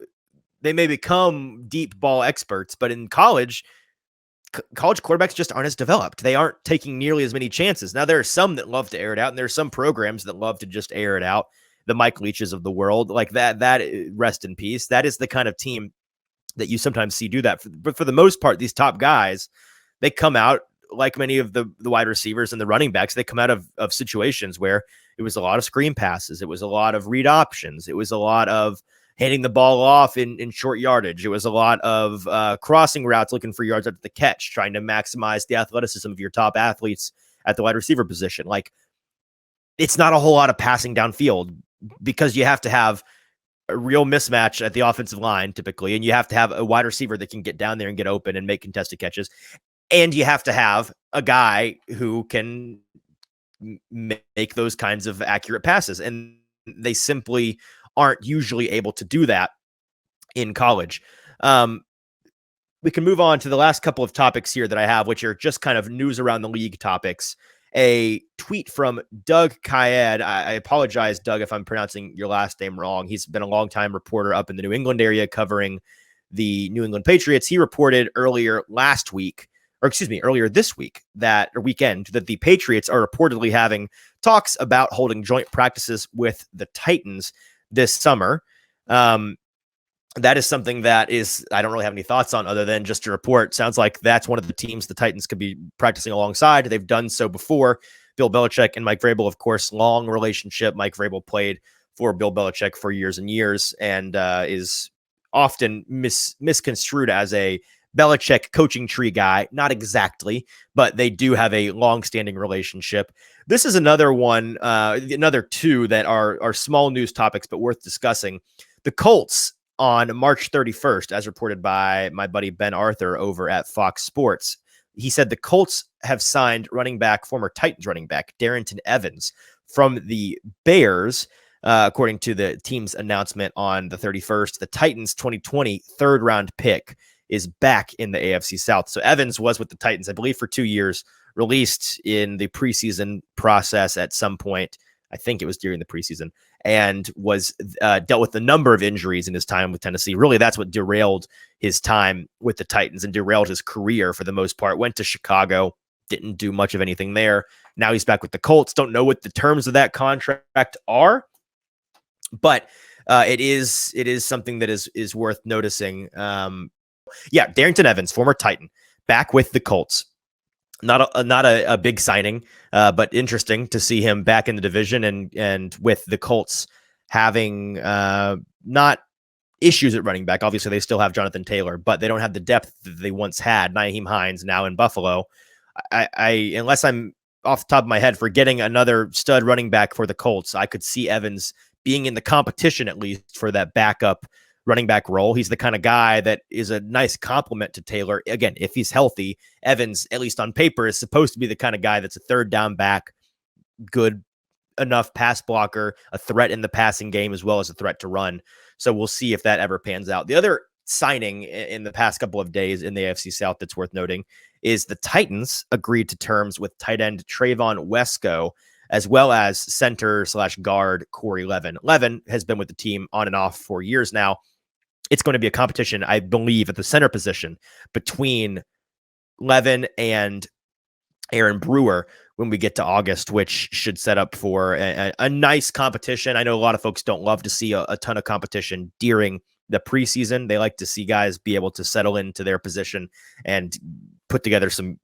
they may become deep ball experts, but in college quarterbacks just aren't as developed. They aren't taking nearly as many chances. Now, there are some that love to air it out, and there are some programs that love to just air it out. The Mike Leaches of the world, like that rest in peace. That is the kind of team that you sometimes see do that. But for the most part, these top guys, they come out like many of the wide receivers and the running backs. They come out of situations where it was a lot of screen passes. It was a lot of read options. It was a lot of handing the ball off in short yardage. It was a lot of crossing routes, looking for yards after the catch, trying to maximize the athleticism of your top athletes at the wide receiver position. Like, it's not a whole lot of passing downfield because you have to have a real mismatch at the offensive line typically, and you have to have a wide receiver that can get down there and get open and make contested catches. And you have to have a guy who can make those kinds of accurate passes. And they simply aren't usually able to do that in college. We can move on to the last couple of topics here that I have, which are just kind of news around the league topics. A tweet from Doug Kyed. I apologize, Doug, if I'm pronouncing your last name wrong. He's been a longtime reporter up in the New England area covering the New England Patriots. He reported earlier this week, that the Patriots are reportedly having talks about holding joint practices with the Titans this summer. That is something that I don't really have any thoughts on other than just a report. Sounds like that's one of the teams the Titans could be practicing alongside. They've done so before. Bill Belichick and Mike Vrabel, of course, long relationship. Mike Vrabel played for Bill Belichick for years and years and is often misconstrued as a Belichick coaching tree guy. Not exactly, but they do have a long-standing relationship. This is another one, another two that are small news topics, but worth discussing. The Colts on March 31st, as reported by my buddy Ben Arthur over at Fox Sports. He said the Colts have signed former Titans running back, Darrynton Evans from the Bears. According to the team's announcement on the 31st, the Titans 2020 third round pick is back in the AFC South. So Evans was with the Titans, I believe, for 2 years, released in the preseason process at some point. I think it was during the preseason, and was dealt with a number of injuries in his time with Tennessee. Really, that's what derailed his time with the Titans and derailed his career for the most part. Went to Chicago, didn't do much of anything there. Now he's back with the Colts. Don't know what the terms of that contract are, but it is something that is worth noticing. Darrynton Evans, former Titan, back with the Colts. Not a big signing, but interesting to see him back in the division and with the Colts having not issues at running back. Obviously, they still have Jonathan Taylor, but they don't have the depth that they once had. Nyheim Hines now in Buffalo. I unless I'm off the top of my head forgetting another stud running back for the Colts, I could see Evans being in the competition at least for that backup running back role. He's the kind of guy that is a nice complement to Taylor. Again, if he's healthy, Evans, at least on paper, is supposed to be the kind of guy that's a third down back, good enough pass blocker, a threat in the passing game, as well as a threat to run. So we'll see if that ever pans out. The other signing in the past couple of days in the AFC South that's worth noting is the Titans agreed to terms with tight end Trayvon Wesco, as well as center/guard Corey Levin. Levin has been with the team on and off for years now. It's going to be a competition, I believe, at the center position between Levin and Aaron Brewer when we get to August, which should set up for a nice competition. I know a lot of folks don't love to see a ton of competition during the preseason. They like to see guys be able to settle into their position and put together some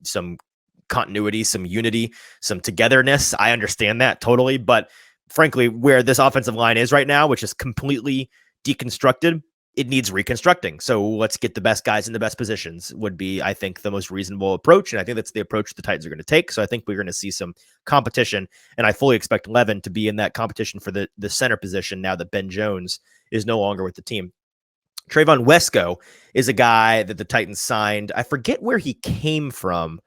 continuity, some unity, some togetherness. I understand that totally. But frankly, where this offensive line is right now, which is completely deconstructed, it needs reconstructing. So let's get the best guys in the best positions would be, I think, the most reasonable approach. And I think that's the approach the Titans are going to take. So I think we're going to see some competition. And I fully expect Levin to be in that competition for the center position now that Ben Jones is no longer with the team. Trayvon Wesco is a guy that the Titans signed. I forget where he came from.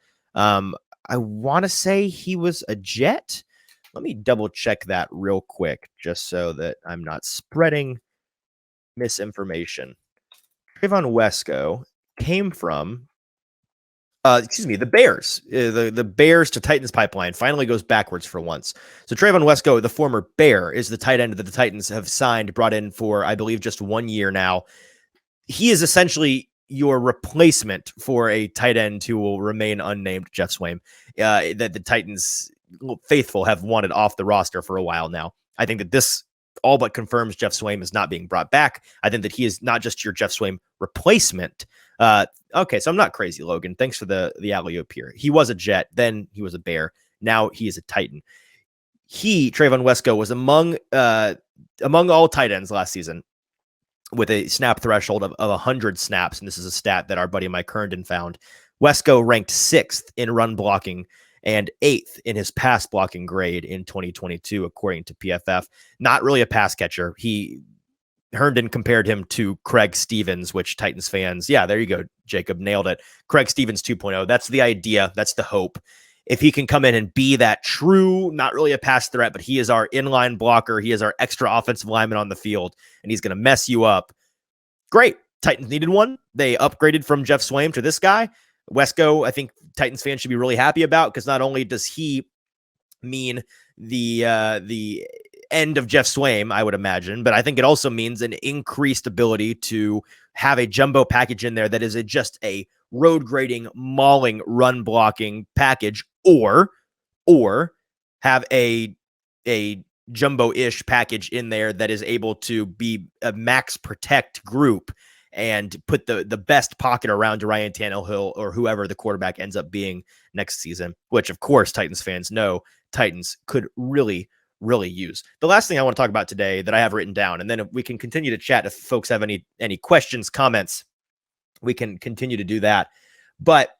I want to say he was a Jet. Let me double check that real quick, just so that I'm not spreading misinformation. Trayvon Wesco came from, the Bears. The Bears to Titans pipeline finally goes backwards for once. So Trayvon Wesco, the former Bear, is the tight end that the Titans have brought in for, I believe, just 1 year now. He is essentially your replacement for a tight end who will remain unnamed, Jeff Swaim, that the Titans faithful have wanted off the roster for a while now. I think that this all but confirms Jeff Swaim is not being brought back. I think that he is not just your Jeff Swaim replacement. Okay, so I'm not crazy, Logan. Thanks for the alley-oop here. He was a Jet, then he was a Bear. Now he is a Titan. Trayvon Wesco, was among all tight ends last season with a snap threshold of 100 snaps, and this is a stat that our buddy Mike Herndon found. Wesco ranked 6th in run blocking and 8th in his pass blocking grade in 2022, according to PFF. Not really a pass catcher. Herndon compared him to Craig Stevens, which Titans fans, yeah, there you go, Jacob, nailed it. Craig Stevens 2.0. That's the idea. That's the hope. If he can come in and be that true, not really a pass threat, but he is our inline blocker. He is our extra offensive lineman on the field, and he's going to mess you up. Great. Titans needed one. They upgraded from Jeff Swaim to this guy. Wesco, I think Titans fans should be really happy about, because not only does he mean the end of Jeff Swaim, I would imagine, but I think it also means an increased ability to have a jumbo package in there that is just a road grading, mauling, run blocking package, or have a jumbo-ish package in there that is able to be a max protect group and put the best pocket around Ryan Tannehill or whoever the quarterback ends up being next season, which of course Titans fans know Titans could really use. The last thing I want to talk about today that I have written down, and then if we can continue to chat if folks have any questions, comments, we can continue to do that. But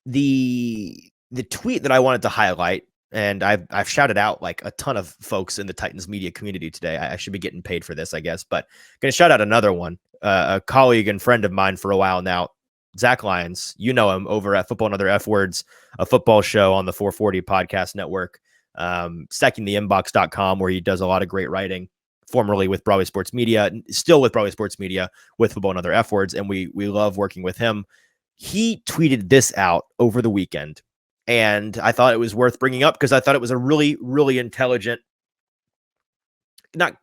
the tweet that I wanted to highlight, and I've shouted out like a ton of folks in the Titans media community today. I should be getting paid for this, I guess, but I'm going to shout out another one, a colleague and friend of mine for a while now, Zach Lyons. You know him over at Football and Other F Words, a football show on the 440 podcast network, stackingtheinbox.com, where he does a lot of great writing, formerly with Broadway Sports Media, still with Broadway Sports Media, with Football and Other F Words, and we love working with him. He tweeted this out over the weekend, and I thought it was worth bringing up because I thought it was a really, really intelligent, not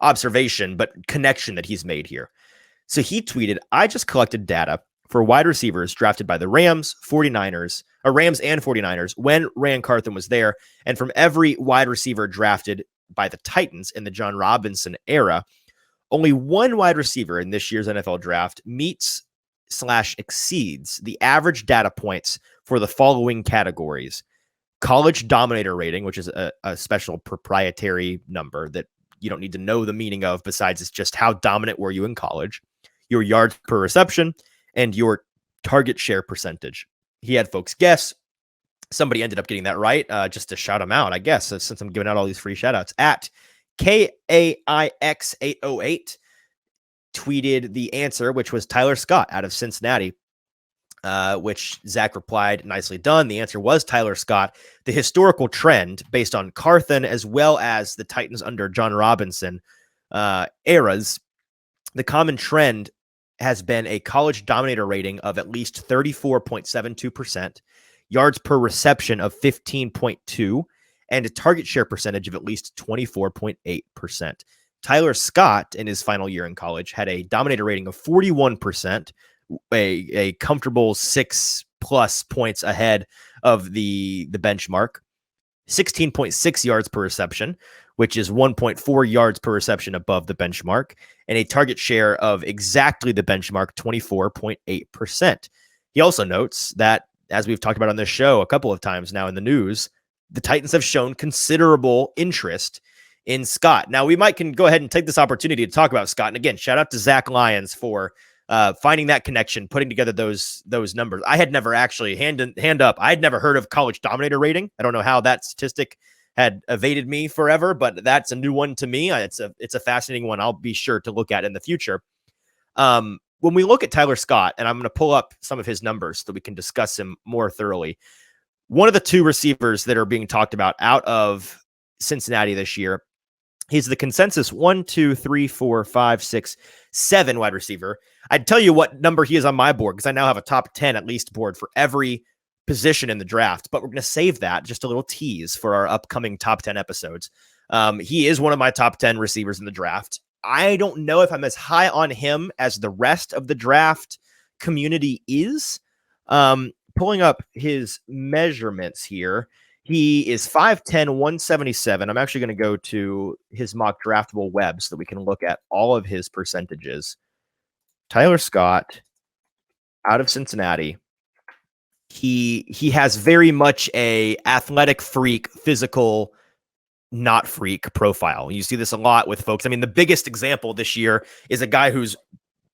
observation, but connection that he's made here. So he tweeted, "I just collected data for wide receivers drafted by the Rams and 49ers when Ran Carthon was there, and from every wide receiver drafted by the Titans in the John Robinson era, only one wide receiver in this year's NFL draft meets/exceeds the average data points for the following categories: college dominator rating, which is a special proprietary number that you don't need to know the meaning of, besides it's just how dominant were you in college, your yards per reception, and your target share percentage." He had folks guess. Somebody ended up getting that right, just to shout him out, I guess, since I'm giving out all these free shout outs. At KAIX808 tweeted the answer, which was Tyler Scott out of Cincinnati, which Zach replied, "Nicely done. The answer was Tyler Scott. The historical trend based on Carthon as well as the Titans under John Robinson eras, the common trend has been a college dominator rating of at least 34.72%, yards per reception of 15.2, and a target share percentage of at least 24.8%. Tyler Scott, in his final year in college, had a dominator rating of 41%, a comfortable 6+ points ahead of the benchmark, 16.6 yards per reception, which is 1.4 yards per reception above the benchmark, and a target share of exactly the benchmark, 24.8%. He also notes that, as we've talked about on this show a couple of times now in the news, the Titans have shown considerable interest in Scott. Now, we can go ahead and take this opportunity to talk about Scott. And again, shout out to Zach Lyons for finding that connection, putting together those numbers. I had never actually, hand up, I had never heard of college dominator rating. I don't know how that statistic had evaded me forever, but that's a new one to me. It's a fascinating one. I'll be sure to look at in the future. When we look at Tyler Scott, and I'm going to pull up some of his numbers so that we can discuss him more thoroughly. one of the two receivers that are being talked about out of Cincinnati this year. He's the consensus 1, 2, 3, 4, 5, 6, 7 wide receiver. I'd tell you what number he is on my board because I now have a top 10 at least board for every position in the draft, but we're going to save that, just a little tease for our upcoming top 10 episodes. He is one of my top 10 receivers in the draft. I don't know if I'm as high on him as the rest of the draft community is. Pulling up his measurements here. He is 5'10", 177. I'm actually going to go to his mock draftable web so that we can look at all of his percentages. Tyler Scott out of Cincinnati. He has very much a athletic freak, physical, not freak profile. You see this a lot with folks. I mean, the biggest example this year is a guy who's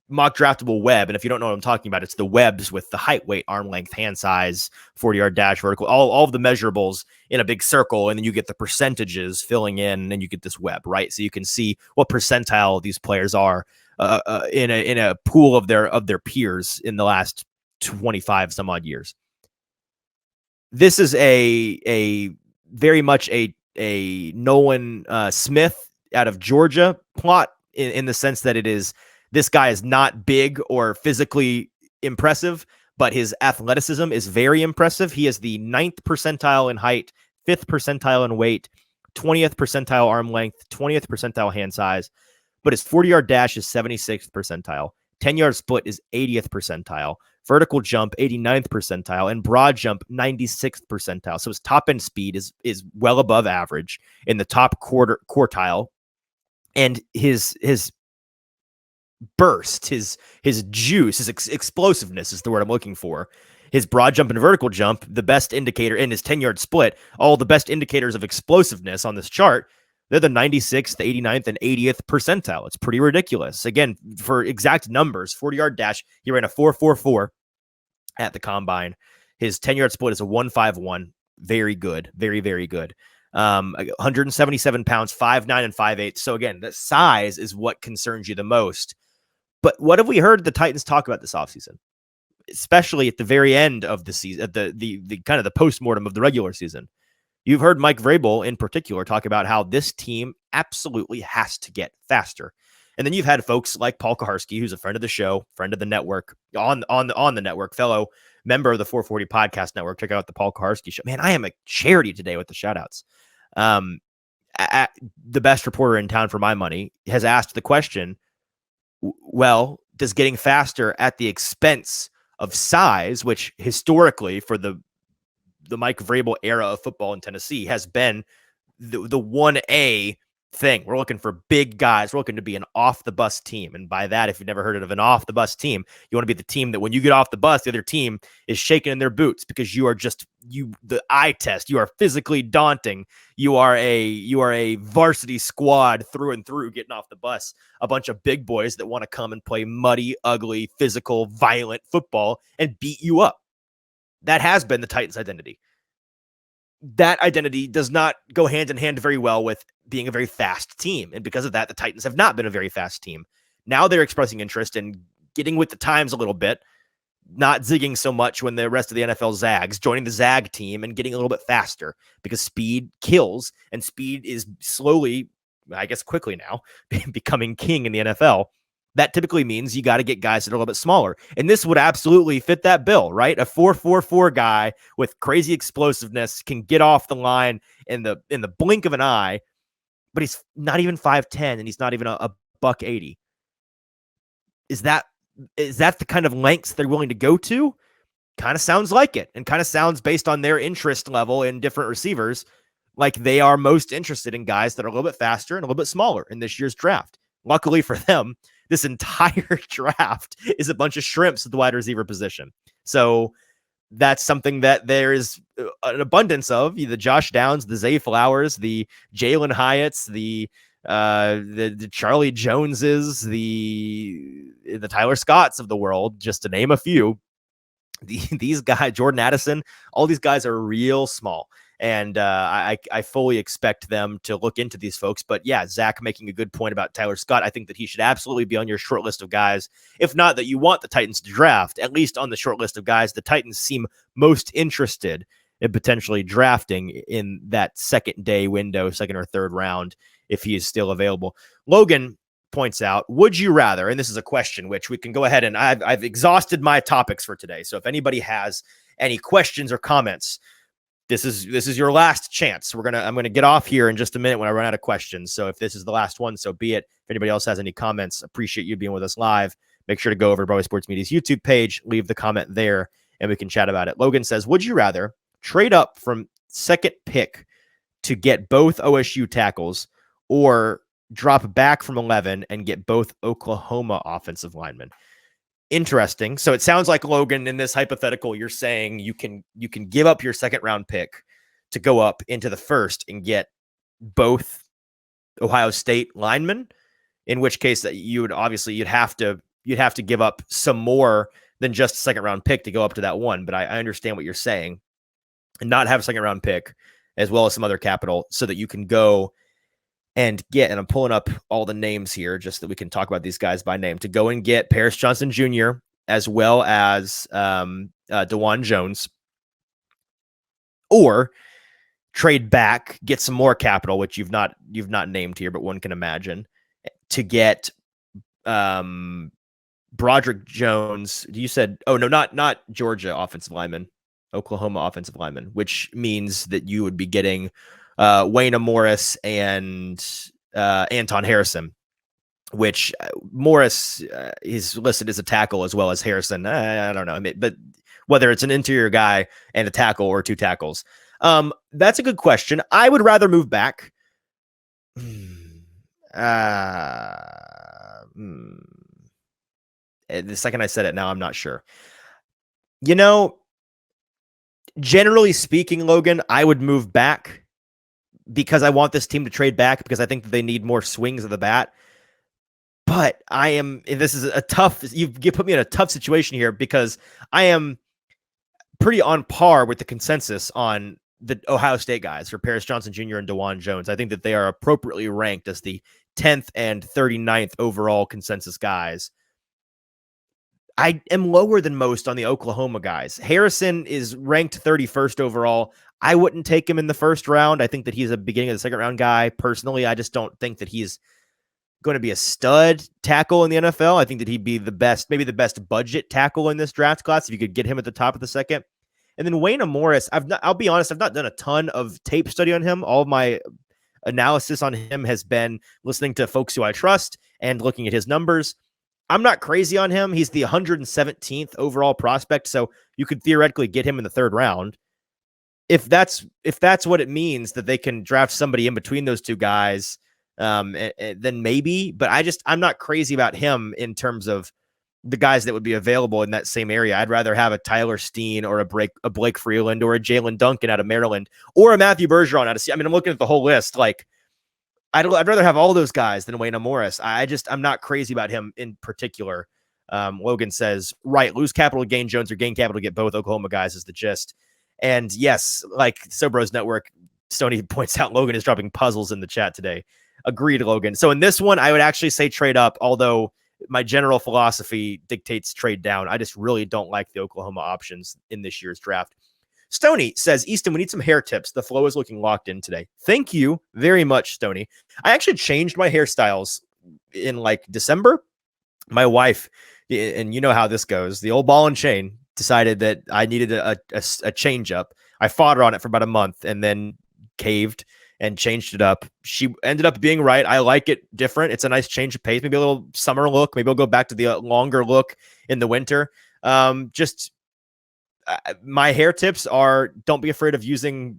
mock draftable web. And if you don't know what I'm talking about, it's the webs with the height, weight, arm length, hand size, 40-yard dash, vertical, all of the measurables in a big circle. And then you get the percentages filling in and you get this web, right? So you can see what percentile these players are in a pool of their peers in the last 25 some odd years. This is a very much a Nolan Smith out of Georgia plot in the sense that it is, this guy is not big or physically impressive, but his athleticism is very impressive. He is the 9th percentile in height, 5th percentile in weight, 20th percentile arm length, 20th percentile hand size, but his 40-yard dash is 76th percentile. 10-yard split is 80th percentile. Vertical jump, 89th percentile, and broad jump, 96th percentile. So his top end speed is well above average in the top quartile. And his burst, his juice, his explosiveness is the word I'm looking for. His broad jump and vertical jump, the best indicator in his 10-yard split, all the best indicators of explosiveness on this chart, they're the 96th, 89th, and 80th percentile. It's pretty ridiculous. Again, for exact numbers, 40-yard dash, he ran a 4.44 at the combine. His 10-yard split is a 1.51. Very good. Very, very good. 177 pounds, 5'9" and 5'8". So again, the size is what concerns you the most. But what have we heard the Titans talk about this offseason? Especially at the very end of the season, at the kind of the postmortem of the regular season. You've heard Mike Vrabel in particular talk about how this team absolutely has to get faster. And then you've had folks like Paul Kaharski, who's a friend of the show, friend of the network, on the network, fellow member of the 440 Podcast Network. Check out the Paul Kaharski show. Man, I am a charity today with the shout-outs. The best reporter in town for my money has asked the question, well, does getting faster at the expense of size, which historically for the Mike Vrabel era of football in Tennessee has been the 1A thing. We're looking for big guys. We're looking to be an off-the-bus team. And by that, if you've never heard of an off-the-bus team, you want to be the team that when you get off the bus, the other team is shaking in their boots because you are the eye test. You are physically daunting. You are a varsity squad through and through getting off the bus. A bunch of big boys that want to come and play muddy, ugly, physical, violent football and beat you up. That has been the Titans' identity. That identity does not go hand in hand very well with being a very fast team. And because of that, the Titans have not been a very fast team. Now they're expressing interest in getting with the times a little bit, not zigging so much when the rest of the NFL zags, joining the zag team and getting a little bit faster because speed kills and speed is slowly, I guess quickly now, becoming king in the NFL. That typically means you got to get guys that are a little bit smaller. And this would absolutely fit that bill, right? A 4.44 guy with crazy explosiveness can get off the line in the blink of an eye, but he's not even 5'10", and he's not even a $180. Is that the kind of lengths they're willing to go to? Kind of sounds like it, and kind of sounds based on their interest level in different receivers like they are most interested in guys that are a little bit faster and a little bit smaller in this year's draft. Luckily for them, this entire draft is a bunch of shrimps at the wide receiver position. So that's something that there is an abundance of. The Josh Downs, the Zay Flowers, the Jalen Hyatts, the Charlie Joneses, the Tyler Scotts of the world, just to name a few. These guys, Jordan Addison, all these guys are real small. And I fully expect them to look into these folks. But yeah, Zach making a good point about Tyler Scott. I think that he should absolutely be on your short list of guys. If not that you want the Titans to draft, at least on the short list of guys the Titans seem most interested and potentially drafting in that second day window, second or third round, if he is still available. Logan points out, would you rather, and this is a question which we can go ahead and I've exhausted my topics for today. So if anybody has any questions or comments, this is your last chance. I'm gonna get off here in just a minute when I run out of questions. So if this is the last one, so be it. If anybody else has any comments, appreciate you being with us live. Make sure to go over to Broadway Sports Media's YouTube page, leave the comment there, and we can chat about it. Logan says, would you rather trade up from second pick to get both OSU tackles, or drop back from 11 and get both Oklahoma offensive linemen? Interesting. So it sounds like, Logan, in this hypothetical, you're saying you can give up your second round pick to go up into the first and get both Ohio State linemen, in which case that you'd have to give up some more than just a second round pick to go up to that one. But I understand what you're saying, and not have a second round pick as well as some other capital so that you can go and get, and I'm pulling up all the names here just that we can talk about these guys by name, to go and get Paris Johnson Jr. as well as DeJuan Jones, or trade back, get some more capital, which you've not named here, but one can imagine, to get Broderick Jones. You said, oh no, not Georgia offensive lineman, Oklahoma offensive lineman, which means that you would be getting Wayne Morris and Anton Harrison, which Morris is listed as a tackle as well as Harrison. I don't know, but whether it's an interior guy and a tackle or two tackles, that's a good question. I would rather move back. The second I said it, now I'm not sure. Generally speaking, Logan, I would move back because I want this team to trade back, because I think that they need more swings of the bat. But this is you put me in a tough situation here, because I am pretty on par with the consensus on the Ohio State guys for Paris Johnson Jr. and DeJuan Jones. I think that they are appropriately ranked as the 10th and 39th overall consensus guys. I am lower than most on the Oklahoma guys. Harrison is ranked 31st overall. I wouldn't take him in the first round. I think that he's a beginning of the second round guy. Personally, I just don't think that he's going to be a stud tackle in the NFL. I think that he'd be maybe the best budget tackle in this draft class if you could get him at the top of the second. And then Wayne Morris, I'll be honest, I've not done a ton of tape study on him. All of my analysis on him has been listening to folks who I trust and looking at his numbers. I'm not crazy on him. He's the 117th overall prospect, so you could theoretically get him in the third round. If that's what it means, that they can draft somebody in between those two guys, then maybe. But I'm not crazy about him in terms of the guys that would be available in that same area. I'd rather have a Tyler Steen or a Blake Freeland or a Jalen Duncan out of Maryland, or a Matthew Bergeron out of. I'm looking at the whole list. Like, I'd rather have all those guys than Wayne Morris. I'm not crazy about him in particular. Logan says, right, lose capital to gain Jones, or gain capital to get both Oklahoma guys is the gist. And yes, like Sobros Network, Stoney points out, Logan is dropping puzzles in the chat today. Agreed, Logan. So in this one, I would actually say trade up, although my general philosophy dictates trade down. I just really don't like the Oklahoma options in this year's draft. Stoney says, Easton, we need some hair tips. The flow is looking locked in today. Thank you very much, Stoney. I actually changed my hairstyles in like December. My wife, and you know how this goes, the old ball and chain, decided that I needed a change up. I fought her on it for about a month and then caved and changed it up. She ended up being right. I like it different. It's a nice change of pace, maybe a little summer look. Maybe I'll go back to the longer look in the winter. My hair tips are, don't be afraid of using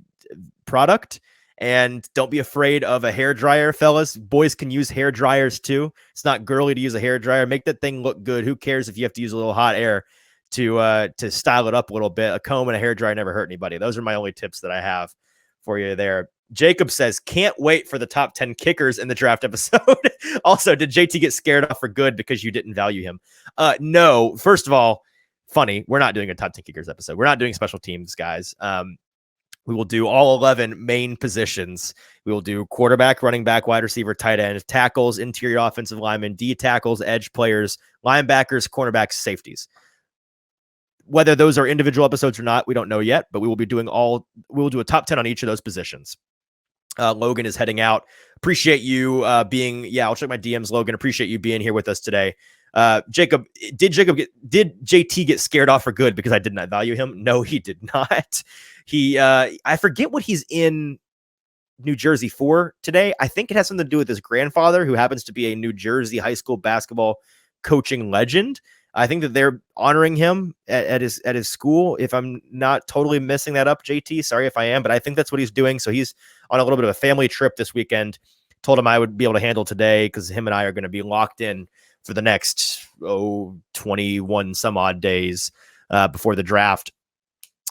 product, and don't be afraid of a hair dryer, fellas. Boys can use hair dryers too. It's not girly to use a hair dryer. Make that thing look good. Who cares if you have to use a little hot air to style it up a little bit? A comb and a hair dryer never hurt anybody. Those are my only tips that I have for you there. Jacob says, can't wait for the top 10 kickers in the draft episode. Also, did JT get scared off for good because you didn't value him? No. First of all, funny, we're not doing a top 10 kickers episode. We're not doing special teams, guys. We will do all 11 main positions. We will do quarterback, running back, wide receiver, tight end, tackles, interior offensive linemen, D tackles, edge players, linebackers, cornerbacks, safeties. Whether those are individual episodes or not, we don't know yet, but we will do a top 10 on each of those positions. Logan is heading out. Appreciate you I'll check my DMs, Logan. Appreciate you being here with us today. Jacob, did JT get scared off for good because I did not value him? No, he did not. I forget what he's in New Jersey for today. I think it has something to do with his grandfather, who happens to be a New Jersey high school basketball coaching legend. I think that they're honoring him at his school. If I'm not totally messing that up, JT, sorry if I am, but I think that's what he's doing. So he's on a little bit of a family trip this weekend. Told him I would be able to handle today because him and I are going to be locked in for the next 21 some odd days before the draft.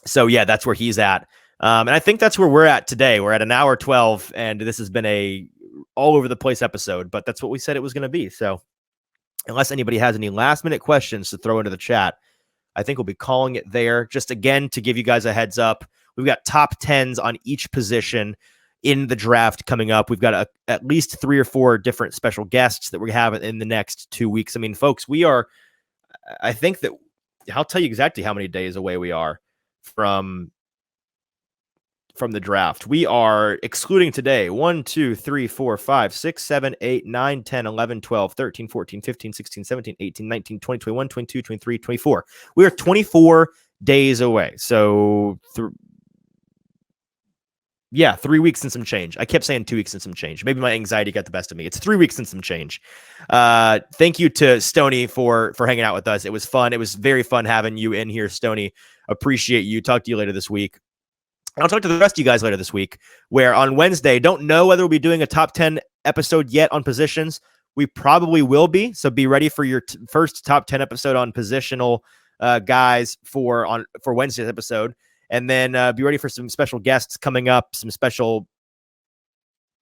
So yeah, that's where he's at. And I think that's where we're at today. We're at an hour 12, and this has been a all over the place episode, but that's what we said it was going to be. So unless anybody has any last minute questions to throw into the chat, I think we'll be calling it there. Just again, to give you guys a heads up, we've got top 10s on each position in the draft coming up. We've got at least 3 or 4 different special guests that we have in the next 2 weeks. I mean, folks, I think that I'll tell you exactly how many days away we are from the draft. We are, excluding today, 1, 2, 3, 4, 5, 6, 7, 8, 9, 10, 11, 12, 13, 14, 15, 16, 17, 18, 19, 20, 21, 22, 23, 24. We are 24 days away. So 3 weeks and some change. I kept saying 2 weeks and some change. Maybe my anxiety got the best of me. It's 3 weeks and some change. Thank you to Stoney for hanging out with us. It was fun. It was very fun having you in here, Stoney. Appreciate you. Talk to you later this week. I'll talk to the rest of you guys later this week, where on Wednesday, don't know whether we'll be doing a top 10 episode yet on positions. We probably will be. So be ready for your first top 10 episode on positional guys for Wednesday's episode. And then be ready for some special guests coming up, some special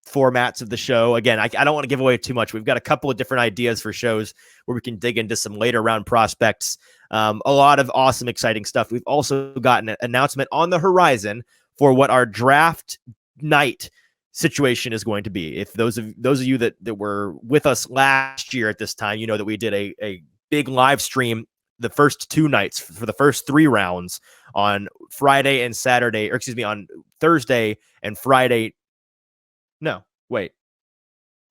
formats of the show. Again, I don't want to give away too much. We've got a couple of different ideas for shows where we can dig into some later round prospects. A lot of awesome, exciting stuff. We've also gotten an announcement on the horizon for what our draft night situation is going to be. If those of you that were with us last year at this time, you know that we did a big live stream the first 2 nights for the first 3 rounds on Friday and Saturday, or excuse me, on Thursday and Friday. No, wait.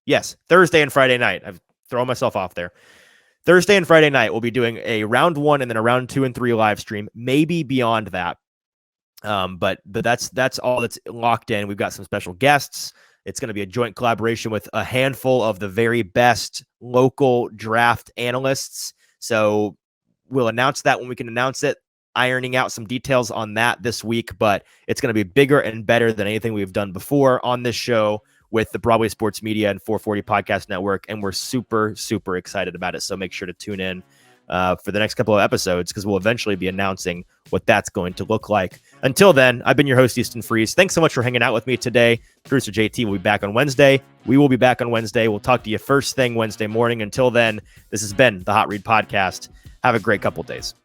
Yes, Thursday and Friday night. I've thrown myself off there. Thursday and Friday night, we'll be doing a round 1 and then a round 2 and 3 live stream, maybe beyond that. But that's all that's locked in. We've got some special guests. It's going to be a joint collaboration with a handful of the very best local draft analysts. So we'll announce that when we can announce it, ironing out some details on that this week, but it's going to be bigger and better than anything we've done before on this show with the Broadway Sports Media and 440 Podcast Network. And we're super, super excited about it. So make sure to tune in for the next couple of episodes, because we'll eventually be announcing what that's going to look like. Until then, I've been your host, Easton Freeze. Thanks so much for hanging out with me today. Producer JT will be back on Wednesday. We will be back on Wednesday. We'll talk to you first thing Wednesday morning. Until then, this has been the Hot Read Podcast. Have a great couple days.